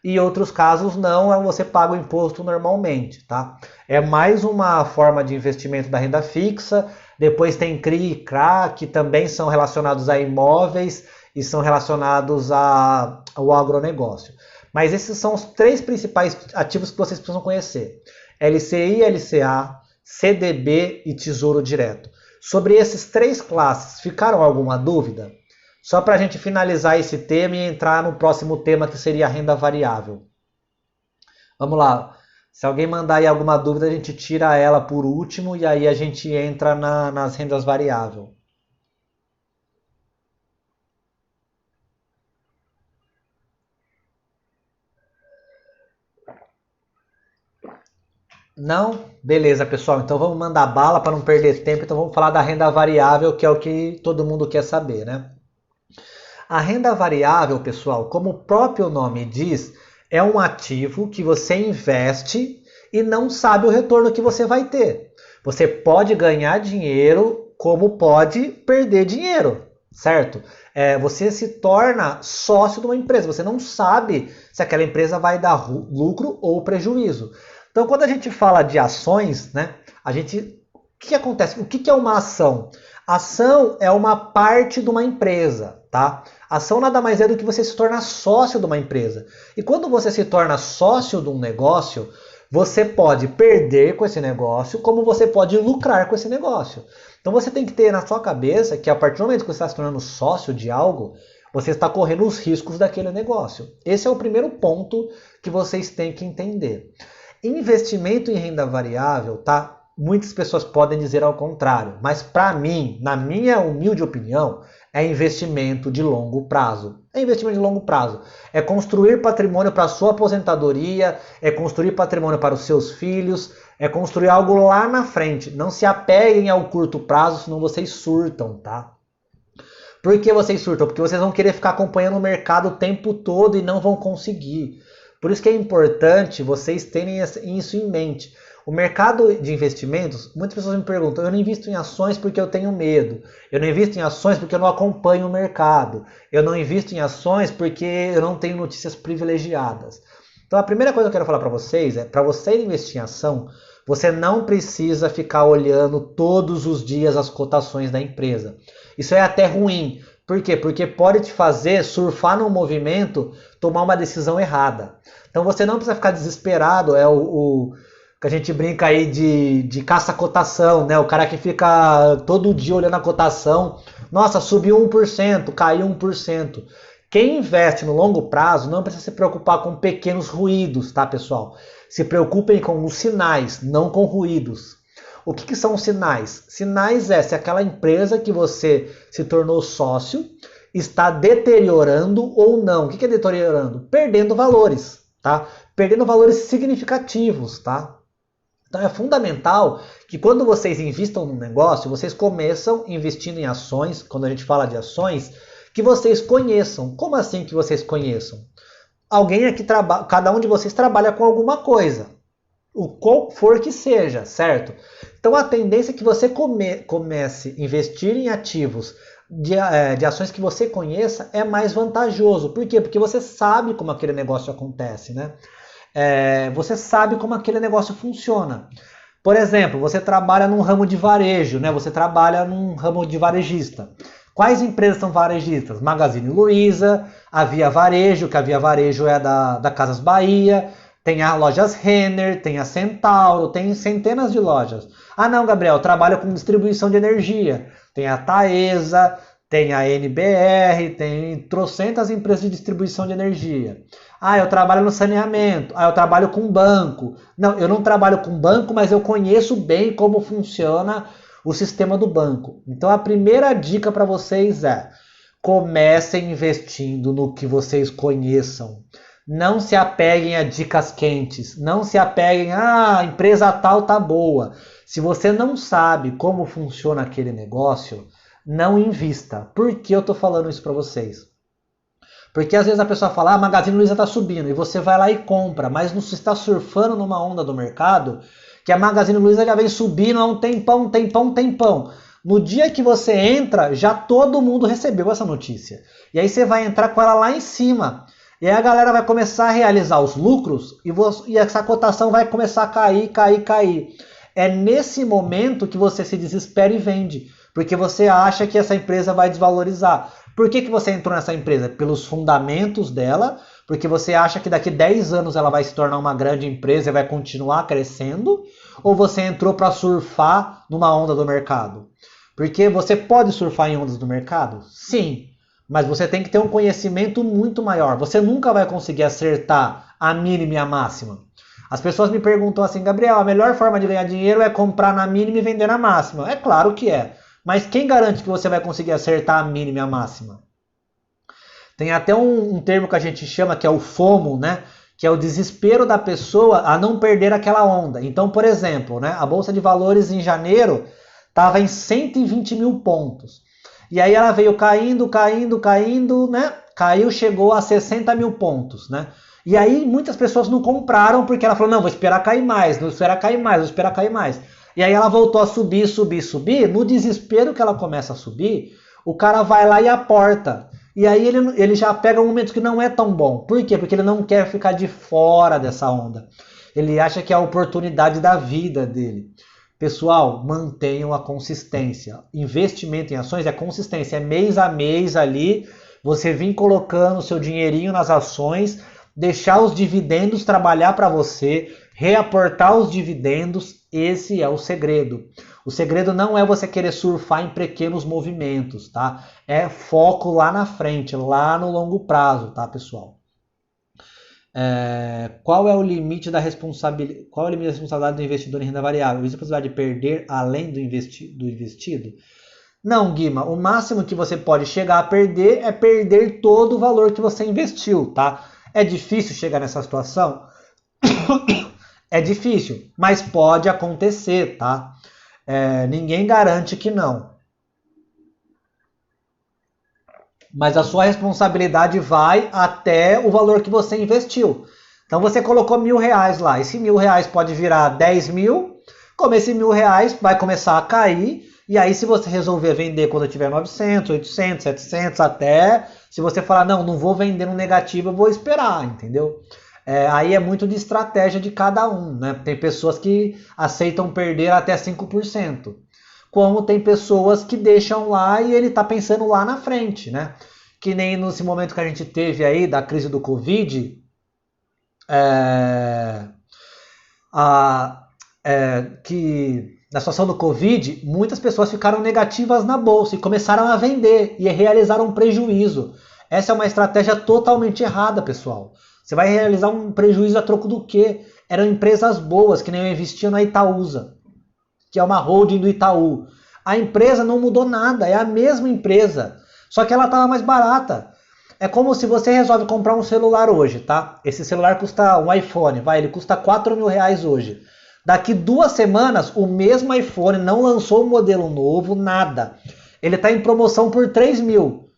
E outros casos não, você paga o imposto normalmente, tá? É mais uma forma de investimento da renda fixa. Depois tem CRI e CRA, que também são relacionados a imóveis e são relacionados ao agronegócio. Mas esses são os 3 principais ativos que vocês precisam conhecer. LCI, LCA, CDB e Tesouro Direto. Sobre esses 3 classes, ficaram alguma dúvida? Só para a gente finalizar esse tema e entrar no próximo tema, que seria a renda variável. Vamos lá. Se alguém mandar aí alguma dúvida, a gente tira ela por último e aí a gente entra nas rendas variáveis. Não? Beleza, pessoal. Então vamos mandar bala para não perder tempo. Então vamos falar da renda variável, que é o que todo mundo quer saber, né? A renda variável, pessoal, como o próprio nome diz, é um ativo que você investe e não sabe o retorno que você vai ter. Você pode ganhar dinheiro, como pode perder dinheiro, certo? Você se torna sócio de uma empresa. Você não sabe se aquela empresa vai dar lucro ou prejuízo. Então, quando a gente fala de ações, né, o que acontece? O que é uma ação? Ação é uma parte de uma empresa, tá? Ação nada mais é do que você se tornar sócio de uma empresa. E quando você se torna sócio de um negócio, você pode perder com esse negócio, como você pode lucrar com esse negócio. Então você tem que ter na sua cabeça que a partir do momento que você está se tornando sócio de algo, você está correndo os riscos daquele negócio. Esse é o primeiro ponto que vocês têm que entender. Investimento em renda variável, tá? Muitas pessoas podem dizer ao contrário, mas para mim, na minha humilde opinião, é investimento de longo prazo. É investimento de longo prazo. É construir patrimônio para a sua aposentadoria, é construir patrimônio para os seus filhos, é construir algo lá na frente. Não se apeguem ao curto prazo, senão vocês surtam, tá? Por que vocês surtam? Porque vocês vão querer ficar acompanhando o mercado o tempo todo e não vão conseguir. Por isso que é importante vocês terem isso em mente. O mercado de investimentos, muitas pessoas me perguntam, eu não invisto em ações porque eu tenho medo. Eu não invisto em ações porque eu não acompanho o mercado. Eu não invisto em ações porque eu não tenho notícias privilegiadas. Então a primeira coisa que eu quero falar para vocês é, para você investir em ação, você não precisa ficar olhando todos os dias as cotações da empresa. Isso é até ruim. Por quê? Porque pode te fazer surfar num movimento, tomar uma decisão errada. Então você não precisa ficar desesperado, que a gente brinca aí de caça-cotação, né? O cara que fica todo dia olhando a cotação. Nossa, subiu 1%, caiu 1%. Quem investe no longo prazo não precisa se preocupar com pequenos ruídos, tá, pessoal? Se preocupem com os sinais, não com ruídos. O que são os sinais? Sinais é se aquela empresa que você se tornou sócio está deteriorando ou não. O que é deteriorando? Perdendo valores, tá? Perdendo valores significativos, tá? Então é fundamental que quando vocês investam num negócio, vocês começam investindo em ações, quando a gente fala de ações, que vocês conheçam. Como assim que vocês conheçam? Alguém aqui trabalha, cada um de vocês trabalha com alguma coisa, o qual for que seja, certo? Então a tendência é que você comece a investir em ativos de ações que você conheça é mais vantajoso. Por quê? Porque você sabe como aquele negócio acontece, né? Você sabe como aquele negócio funciona. Por exemplo, você trabalha num ramo de varejo, né? Você trabalha num ramo de varejista. Quais empresas são varejistas? Magazine Luiza, a Via Varejo, que a Via Varejo é da Casas Bahia, tem as lojas Renner, tem a Centauro, tem centenas de lojas. Ah não, Gabriel, eu trabalho com distribuição de energia. Tem a Taesa, tem a NBR, tem trocentas empresas de distribuição de energia. Ah, eu trabalho no saneamento. Ah, eu trabalho com banco. Não, eu não trabalho com banco, mas eu conheço bem como funciona o sistema do banco. Então a primeira dica para vocês é: comecem investindo no que vocês conheçam. Não se apeguem a dicas quentes. Não se apeguem, a empresa tal tá boa. Se você não sabe como funciona aquele negócio, não invista. Por que eu estou falando isso para vocês? Porque às vezes a pessoa fala, a Magazine Luiza está subindo, e você vai lá e compra, mas não se está surfando numa onda do mercado, que a Magazine Luiza já vem subindo há um tempão. No dia que você entra, já todo mundo recebeu essa notícia. E aí você vai entrar com ela lá em cima. E aí a galera vai começar a realizar os lucros e essa cotação vai começar a cair. É nesse momento que você se desespera e vende. Porque você acha que essa empresa vai desvalorizar. Por que você entrou nessa empresa? Pelos fundamentos dela, porque você acha que daqui 10 anos ela vai se tornar uma grande empresa e vai continuar crescendo? Ou você entrou para surfar numa onda do mercado? Porque você pode surfar em ondas do mercado? Sim, mas você tem que ter um conhecimento muito maior. Você nunca vai conseguir acertar a mínima e a máxima. As pessoas me perguntam assim, Gabriel, a melhor forma de ganhar dinheiro é comprar na mínima e vender na máxima. É claro que é. Mas quem garante que você vai conseguir acertar a mínima e a máxima? Tem até um termo que a gente chama que é o FOMO, né? Que é o desespero da pessoa a não perder aquela onda. Então, por exemplo, né? A Bolsa de Valores em janeiro estava em 120 mil pontos. E aí ela veio caindo, né? Caiu, chegou a 60 mil pontos, né? E aí muitas pessoas não compraram porque ela falou, não, vou esperar cair mais. E aí ela voltou a subir. No desespero que ela começa a subir, o cara vai lá e aporta. E aí ele já pega um momento que não é tão bom. Por quê? Porque ele não quer ficar de fora dessa onda. Ele acha que é a oportunidade da vida dele. Pessoal, mantenham a consistência. Investimento em ações é consistência. É mês a mês ali, você vir colocando o seu dinheirinho nas ações, deixar os dividendos trabalhar para você, reaportar os dividendos. Esse é o segredo. O segredo não é você querer surfar em pequenos movimentos, tá? É foco lá na frente, lá no longo prazo, tá, pessoal? Qual é o limite da responsabilidade? Qual é o limite da responsabilidade do investidor em renda variável? Existe a possibilidade de perder além do investido? Não, Guima. O máximo que você pode chegar a perder é perder todo o valor que você investiu, tá? É difícil chegar nessa situação? É difícil, mas pode acontecer, tá? Ninguém garante que não. Mas a sua responsabilidade vai até o valor que você investiu. Então você colocou R$1.000 lá. Esse R$1.000 pode virar 10 mil. Como esse R$1.000 vai começar a cair. E aí se você resolver vender quando tiver 900, 800, 700 até... Se você falar, não vou vender no negativo, eu vou esperar, entendeu? Aí é muito de estratégia de cada um, né? Tem pessoas que aceitam perder até 5%. Como tem pessoas que deixam lá e ele está pensando lá na frente, né? Que nem nesse momento que a gente teve aí da crise do Covid, que na situação do Covid, muitas pessoas ficaram negativas na bolsa e começaram a vender e realizaram um prejuízo. Essa é uma estratégia totalmente errada, pessoal. Você vai realizar um prejuízo a troco do quê? Eram empresas boas, que nem eu investia na Itaúsa, que é uma holding do Itaú. A empresa não mudou nada, é a mesma empresa, só que ela estava mais barata. É como se você resolve comprar um celular hoje, tá? Esse celular custa um iPhone, ele custa 4 mil reais hoje. Daqui 2 semanas, o mesmo iPhone não lançou um modelo novo, nada. Ele está em promoção por 3 mil.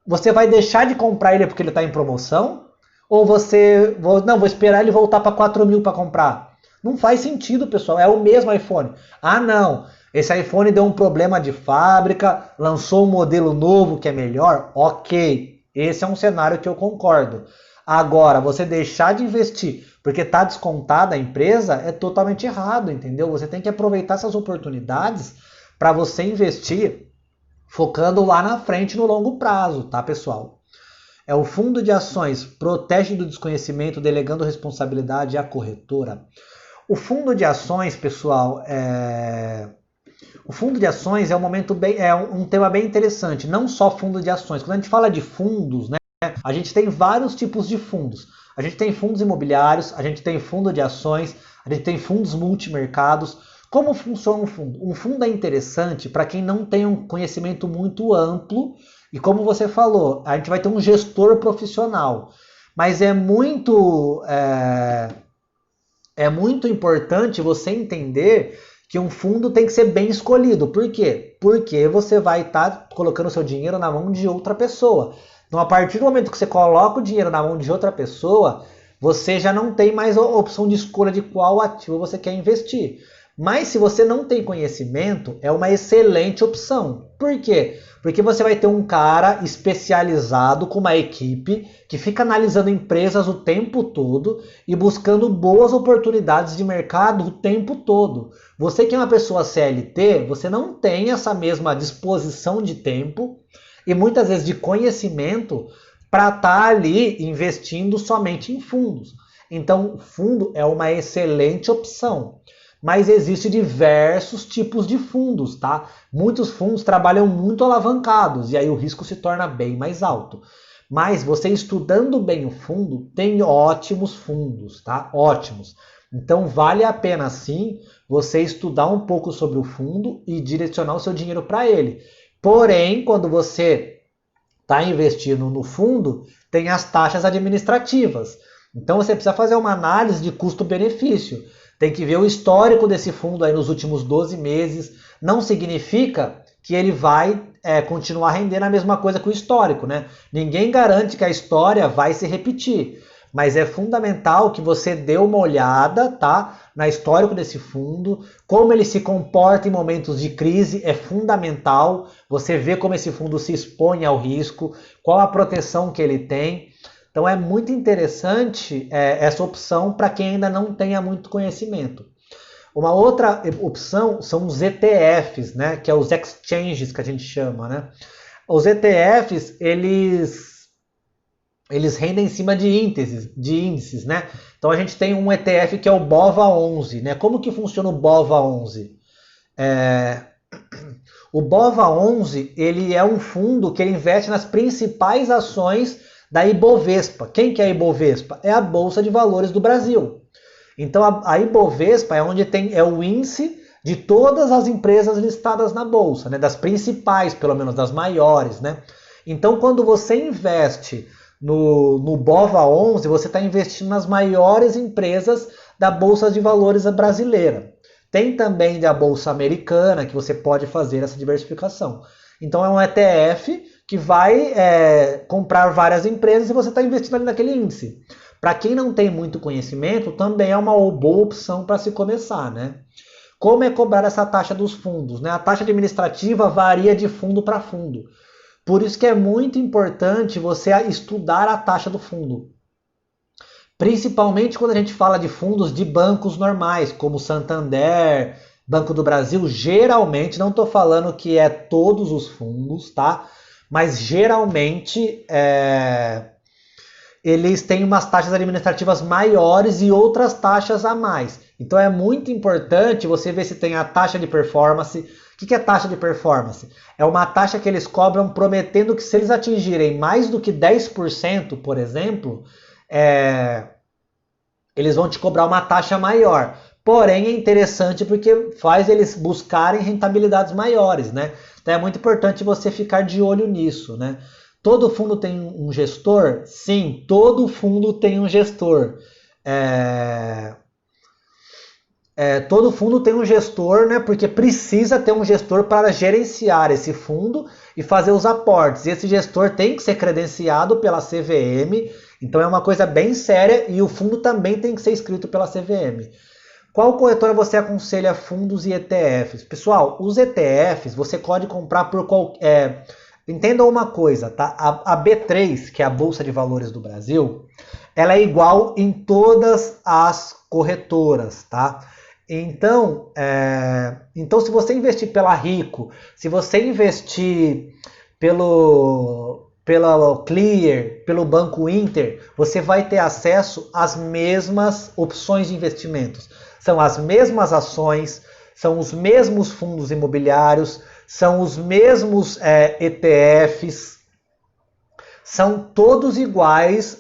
Você vai deixar de comprar ele porque ele está em promoção? Ou você... Não, vou esperar ele voltar para 4 mil para comprar. Não faz sentido, pessoal. É o mesmo iPhone. Ah, não. Esse iPhone deu um problema de fábrica, lançou um modelo novo que é melhor. Ok. Esse é um cenário que eu concordo. Agora, você deixar de investir porque está descontada a empresa é totalmente errado, entendeu? Você tem que aproveitar essas oportunidades para você investir focando lá na frente no longo prazo, tá, pessoal? O fundo de ações protege do desconhecimento, delegando responsabilidade à corretora. O fundo de ações, pessoal, o fundo de ações é um tema bem interessante, não só fundo de ações. Quando a gente fala de fundos, né, a gente tem vários tipos de fundos. A gente tem fundos imobiliários, a gente tem fundo de ações, a gente tem fundos multimercados. Como funciona um fundo? Um fundo é interessante para quem não tem um conhecimento muito amplo e, como você falou, a gente vai ter um gestor profissional. Mas é muito importante você entender que um fundo tem que ser bem escolhido. Por quê? Porque você vai estar colocando o seu dinheiro na mão de outra pessoa. Então, a partir do momento que você coloca o dinheiro na mão de outra pessoa, você já não tem mais a opção de escolha de qual ativo você quer investir. Mas se você não tem conhecimento, é uma excelente opção. Por quê? Porque você vai ter um cara especializado com uma equipe que fica analisando empresas o tempo todo e buscando boas oportunidades de mercado o tempo todo. Você que é uma pessoa CLT, você não tem essa mesma disposição de tempo e muitas vezes de conhecimento para estar ali investindo somente em fundos. Então, fundo é uma excelente opção. Mas existem diversos tipos de fundos, tá? Muitos fundos trabalham muito alavancados e aí o risco se torna bem mais alto. Mas você estudando bem o fundo, tem ótimos fundos, tá? Ótimos. Então vale a pena sim você estudar um pouco sobre o fundo e direcionar o seu dinheiro para ele. Porém, quando você está investindo no fundo, tem as taxas administrativas. Então você precisa fazer uma análise de custo-benefício. Tem que ver o histórico desse fundo aí nos últimos 12 meses. Não significa que ele vai continuar rendendo a mesma coisa que o histórico, né? Ninguém garante que a história vai se repetir. Mas é fundamental que você dê uma olhada, tá? Na histórico desse fundo, como ele se comporta em momentos de crise é fundamental. Você vê como esse fundo se expõe ao risco, qual a proteção que ele tem. Então é muito interessante essa opção para quem ainda não tenha muito conhecimento. Uma outra opção são os ETFs, né? Que é os exchanges que a gente chama, né? Os ETFs, eles rendem em cima de índices, né? Então a gente tem um ETF que é o BOVA11, né? Como que funciona o BOVA11? O BOVA11, ele é um fundo que ele investe nas principais ações da Ibovespa. Quem que é a Ibovespa? É a Bolsa de Valores do Brasil. Então a Ibovespa é onde é o índice de todas as empresas listadas na Bolsa, né? Das principais, pelo menos das maiores, né? Então quando você investe no BOVA11, você está investindo nas maiores empresas da Bolsa de Valores brasileira. Tem também da Bolsa Americana, que você pode fazer essa diversificação. Então é um ETF que vai comprar várias empresas e você está investindo ali naquele índice. Para quem não tem muito conhecimento, também é uma boa opção para se começar, né? Como é cobrar essa taxa dos fundos, né? A taxa administrativa varia de fundo para fundo. Por isso que é muito importante você estudar a taxa do fundo. Principalmente quando a gente fala de fundos de bancos normais, como Santander, Banco do Brasil, geralmente, não estou falando que é todos os fundos, tá? Mas geralmente eles têm umas taxas administrativas maiores e outras taxas a mais. Então é muito importante você ver se tem a taxa de performance. O que é taxa de performance? É uma taxa que eles cobram prometendo que se eles atingirem mais do que 10%, por exemplo, eles vão te cobrar uma taxa maior. Porém, é interessante porque faz eles buscarem rentabilidades maiores, né? Então é muito importante você ficar de olho nisso, né? Todo fundo tem um gestor? Sim, todo fundo tem um gestor. Todo fundo tem um gestor, né? Porque precisa ter um gestor para gerenciar esse fundo e fazer os aportes. E esse gestor tem que ser credenciado pela CVM, então é uma coisa bem séria e o fundo também tem que ser inscrito pela CVM. Qual corretora você aconselha fundos e ETFs? Pessoal, os ETFs você pode comprar por qualquer... Entendam uma coisa, tá? A B3, que é a Bolsa de Valores do Brasil, ela é igual em todas as corretoras, tá? Então se você investir pela Rico, se você investir pela Clear, pelo Banco Inter, você vai ter acesso às mesmas opções de investimentos. São as mesmas ações, são os mesmos fundos imobiliários, são os mesmos ETFs, são todos iguais,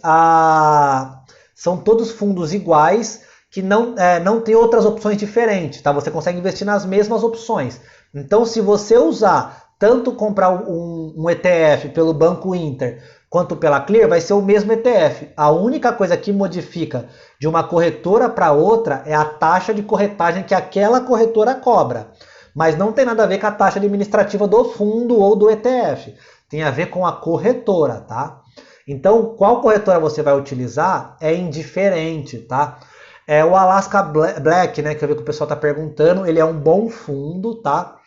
são todos fundos iguais que não tem outras opções diferentes, tá? Você consegue investir nas mesmas opções. Então, se você usar tanto comprar um ETF pelo Banco Inter quanto pela Clear, vai ser o mesmo ETF. A única coisa que modifica de uma corretora para outra é a taxa de corretagem que aquela corretora cobra. Mas não tem nada a ver com a taxa administrativa do fundo ou do ETF. Tem a ver com a corretora, tá? Então, qual corretora você vai utilizar é indiferente, tá? O Alaska Black, né, que eu vi que o pessoal está perguntando, ele é um bom fundo, tá?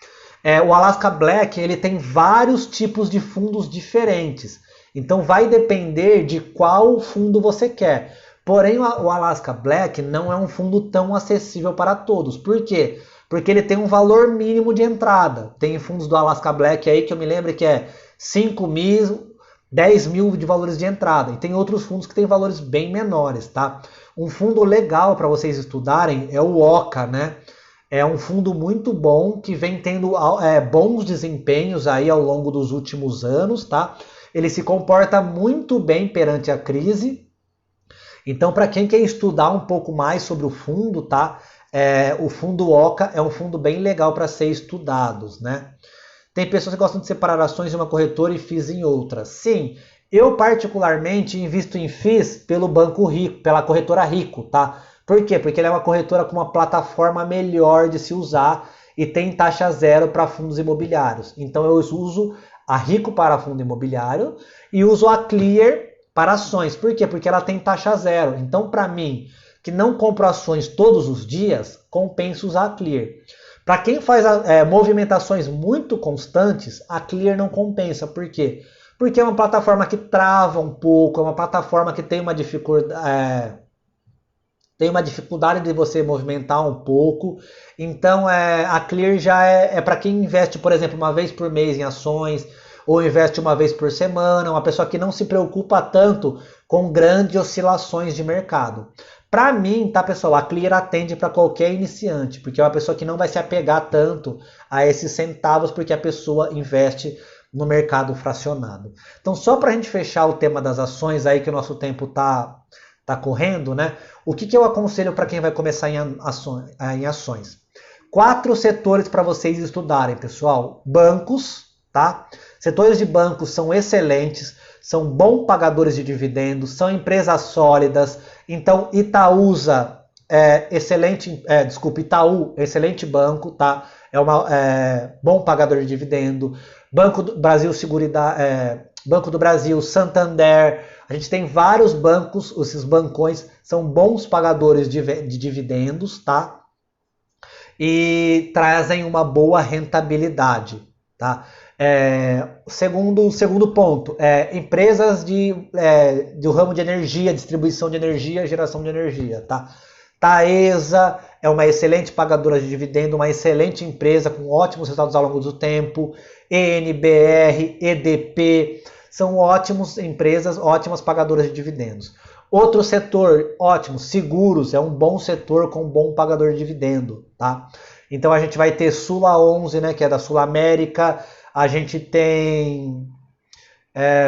O Alaska Black, ele tem vários tipos de fundos diferentes. Então vai depender de qual fundo você quer. Porém, o Alaska Black não é um fundo tão acessível para todos. Por quê? Porque ele tem um valor mínimo de entrada. Tem fundos do Alaska Black aí que eu me lembro que é 5 mil, 10 mil de valores de entrada. E tem outros fundos que têm valores bem menores, tá? Um fundo legal para vocês estudarem é o Oca, né? É um fundo muito bom que vem tendo bons desempenhos aí ao longo dos últimos anos, tá? Ele se comporta muito bem perante a crise. Então, para quem quer estudar um pouco mais sobre o fundo, tá? O fundo Oca é um fundo bem legal para ser estudado, né? Tem pessoas que gostam de separar ações em uma corretora e FIIs em outra. Sim, eu particularmente invisto em FIIs pelo Banco Rico, pela corretora Rico, tá? Por quê? Porque ela é uma corretora com uma plataforma melhor de se usar e tem taxa zero para fundos imobiliários. Então eu uso a Rico para fundo imobiliário e uso a Clear para ações. Por quê? Porque ela tem taxa zero. Então, para mim, que não compro ações todos os dias, compensa usar a Clear. Para quem faz movimentações muito constantes, a Clear não compensa. Por quê? Porque é uma plataforma que trava um pouco, é uma plataforma que tem uma dificuldade de você movimentar um pouco. Então a Clear já é para quem investe, por exemplo, uma vez por mês em ações, ou investe uma vez por semana, uma pessoa que não se preocupa tanto com grandes oscilações de mercado. Para mim, tá, pessoal, a Clear atende para qualquer iniciante, porque é uma pessoa que não vai se apegar tanto a esses centavos, porque a pessoa investe no mercado fracionado. Então, só para a gente fechar o tema das ações aí, que o nosso tempo tá correndo, né? O que eu aconselho para quem vai começar em ações? 4 setores para vocês estudarem, pessoal. Bancos, tá? Setores de bancos são excelentes, são bons pagadores de dividendos, são empresas sólidas. Então, Itaú, excelente banco, tá? Bom pagador de dividendo. Banco do Brasil, Banco do Brasil, Santander. A gente tem vários bancos, esses bancões são bons pagadores de dividendos, tá? E trazem uma boa rentabilidade, tá? Segundo ponto, empresas do ramo de energia, distribuição de energia, geração de energia, tá? Taesa é uma excelente pagadora de dividendo, uma excelente empresa com ótimos resultados ao longo do tempo. ENBR, EDP, são ótimas empresas, ótimas pagadoras de dividendos. Outro setor ótimo, seguros, é um bom setor com um bom pagador de dividendo, tá? Então a gente vai ter Sula 11, né, que é da Sul América, a gente tem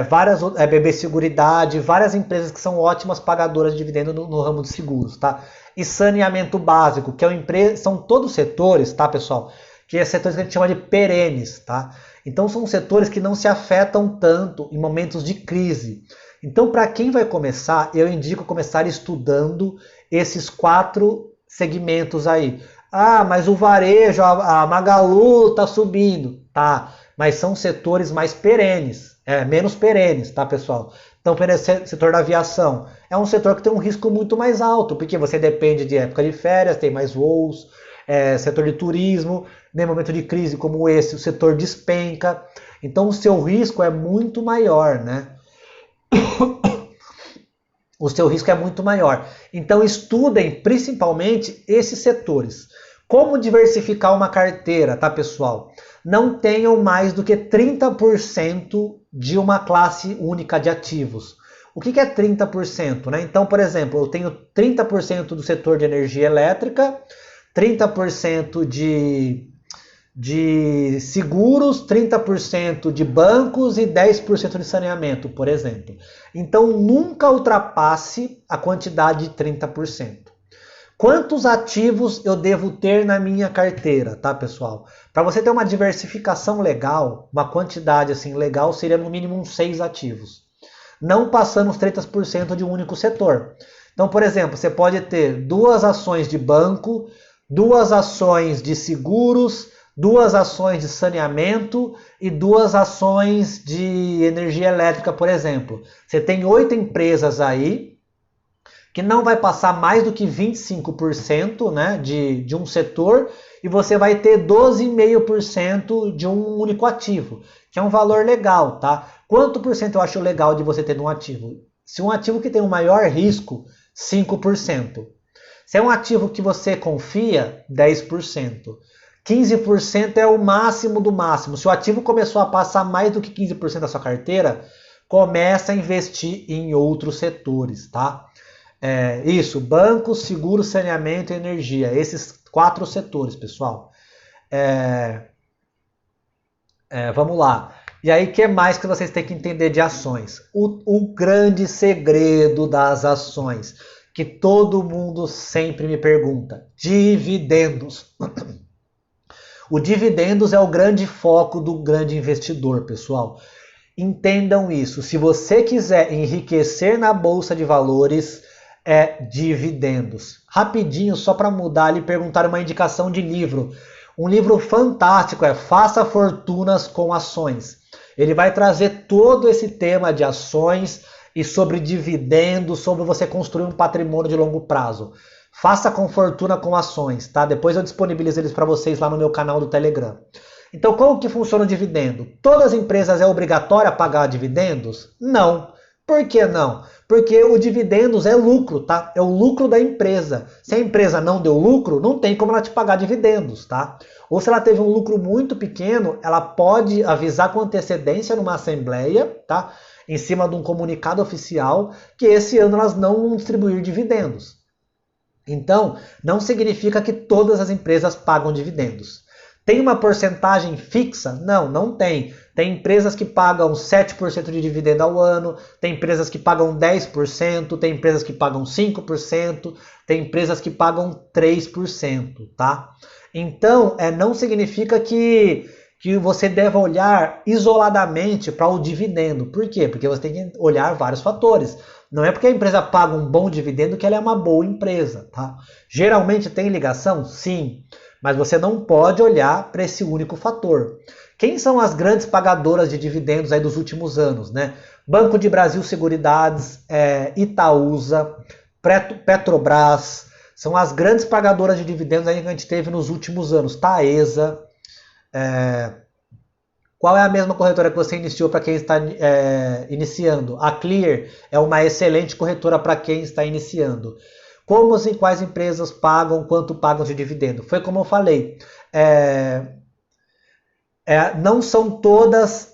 várias BB Seguridade, várias empresas que são ótimas pagadoras de dividendo no ramo de seguros, tá? E saneamento básico, que é uma empresa, são todos setores, tá, pessoal? Que é setores que a gente chama de perenes, tá? Então são setores que não se afetam tanto em momentos de crise. Então, para quem vai começar, eu indico começar estudando esses 4 segmentos aí. Ah, mas o varejo, a Magalu tá subindo, tá? Mas são setores mais perenes, menos perenes, tá, pessoal? Então, o setor da aviação é um setor que tem um risco muito mais alto, porque você depende de época de férias, tem mais voos, setor de turismo, em momento de crise como esse, o setor despenca. Então, o seu risco é muito maior, né? O seu risco é muito maior. Então, estudem principalmente esses setores. Como diversificar uma carteira, tá, pessoal? Não tenham mais do que 30% de uma classe única de ativos. O que é 30%? Né? Então, por exemplo, eu tenho 30% do setor de energia elétrica, 30% de seguros, 30% de bancos e 10% de saneamento, por exemplo. Então, nunca ultrapasse a quantidade de 30%. Quantos ativos eu devo ter na minha carteira, tá, pessoal? Para você ter uma diversificação legal, uma quantidade assim legal, seria no mínimo uns 6 ativos. Não passando os 30% de um único setor. Então, por exemplo, você pode ter 2 ações de banco, 2 ações de seguros, 2 ações de saneamento e 2 ações de energia elétrica, por exemplo. Você tem 8 empresas aí, que não vai passar mais do que 25%, né, de um setor, e você vai ter 12,5% de um único ativo, que é um valor legal, tá? Quanto por cento eu acho legal de você ter num ativo? Se um ativo que tem um maior risco, 5%. Se é um ativo que você confia, 10%. 15% é o máximo do máximo. Se o ativo começou a passar mais do que 15% da sua carteira, começa a investir em outros setores, tá? Isso, banco, seguro, saneamento e energia. Esses 4 setores, pessoal. Vamos lá. E aí, o que mais que vocês têm que entender de ações? O grande segredo das ações, que todo mundo sempre me pergunta: dividendos. O dividendos é o grande foco do grande investidor, pessoal. Entendam isso. Se você quiser enriquecer na Bolsa de Valores, dividendos. Rapidinho, só para mudar ali, perguntar uma indicação de livro. Um livro fantástico Faça Fortunas com Ações. Ele vai trazer todo esse tema de ações e sobre dividendos, sobre você construir um patrimônio de longo prazo. Faça com fortuna com ações, tá? Depois eu disponibilizo eles para vocês lá no meu canal do Telegram. Então, como que funciona o dividendo? Todas as empresas é obrigatório pagar dividendos? Não. Por que não? Porque o dividendos é lucro, tá? É o lucro da empresa. Se a empresa não deu lucro, não tem como ela te pagar dividendos, tá? Ou se ela teve um lucro muito pequeno, ela pode avisar com antecedência numa assembleia, tá? Em cima de um comunicado oficial, que esse ano elas não vão distribuir dividendos. Então, não significa que todas as empresas pagam dividendos. Tem uma porcentagem fixa? Não, não tem. Tem empresas que pagam 7% de dividendo ao ano, tem empresas que pagam 10%, tem empresas que pagam 5%, tem empresas que pagam 3%, tá? Então, não significa que você deve olhar isoladamente para o dividendo. Por quê? Porque você tem que olhar vários fatores. Não é porque a empresa paga um bom dividendo que ela é uma boa empresa, tá? Geralmente tem ligação? Sim. Mas você não pode olhar para esse único fator. Quem são as grandes pagadoras de dividendos aí dos últimos anos, né? Banco de Brasil Seguridades, Itaúsa, Petrobras, são as grandes pagadoras de dividendos aí que a gente teve nos últimos anos. Taesa, qual é a mesma corretora que você iniciou para quem está iniciando? A Clear é uma excelente corretora para quem está iniciando. Como e quais empresas pagam, quanto pagam de dividendo? Foi como eu falei. Não são todas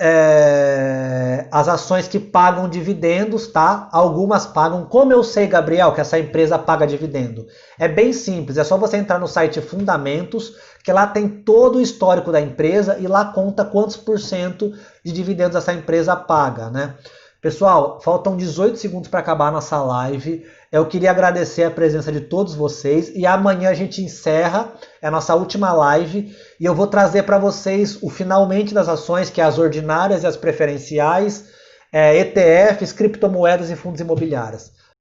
as ações que pagam dividendos, tá? Algumas pagam. Como eu sei, Gabriel, que essa empresa paga dividendo? É bem simples, é só você entrar no site Fundamentos, que lá tem todo o histórico da empresa e lá conta quantos por cento de dividendos essa empresa paga, né? Pessoal, faltam 18 segundos para acabar a nossa live. Eu queria agradecer a presença de todos vocês e amanhã a gente encerra a nossa última live e eu vou trazer para vocês o finalmente das ações, que é as ordinárias e as preferenciais, ETFs, criptomoedas e fundos imobiliários.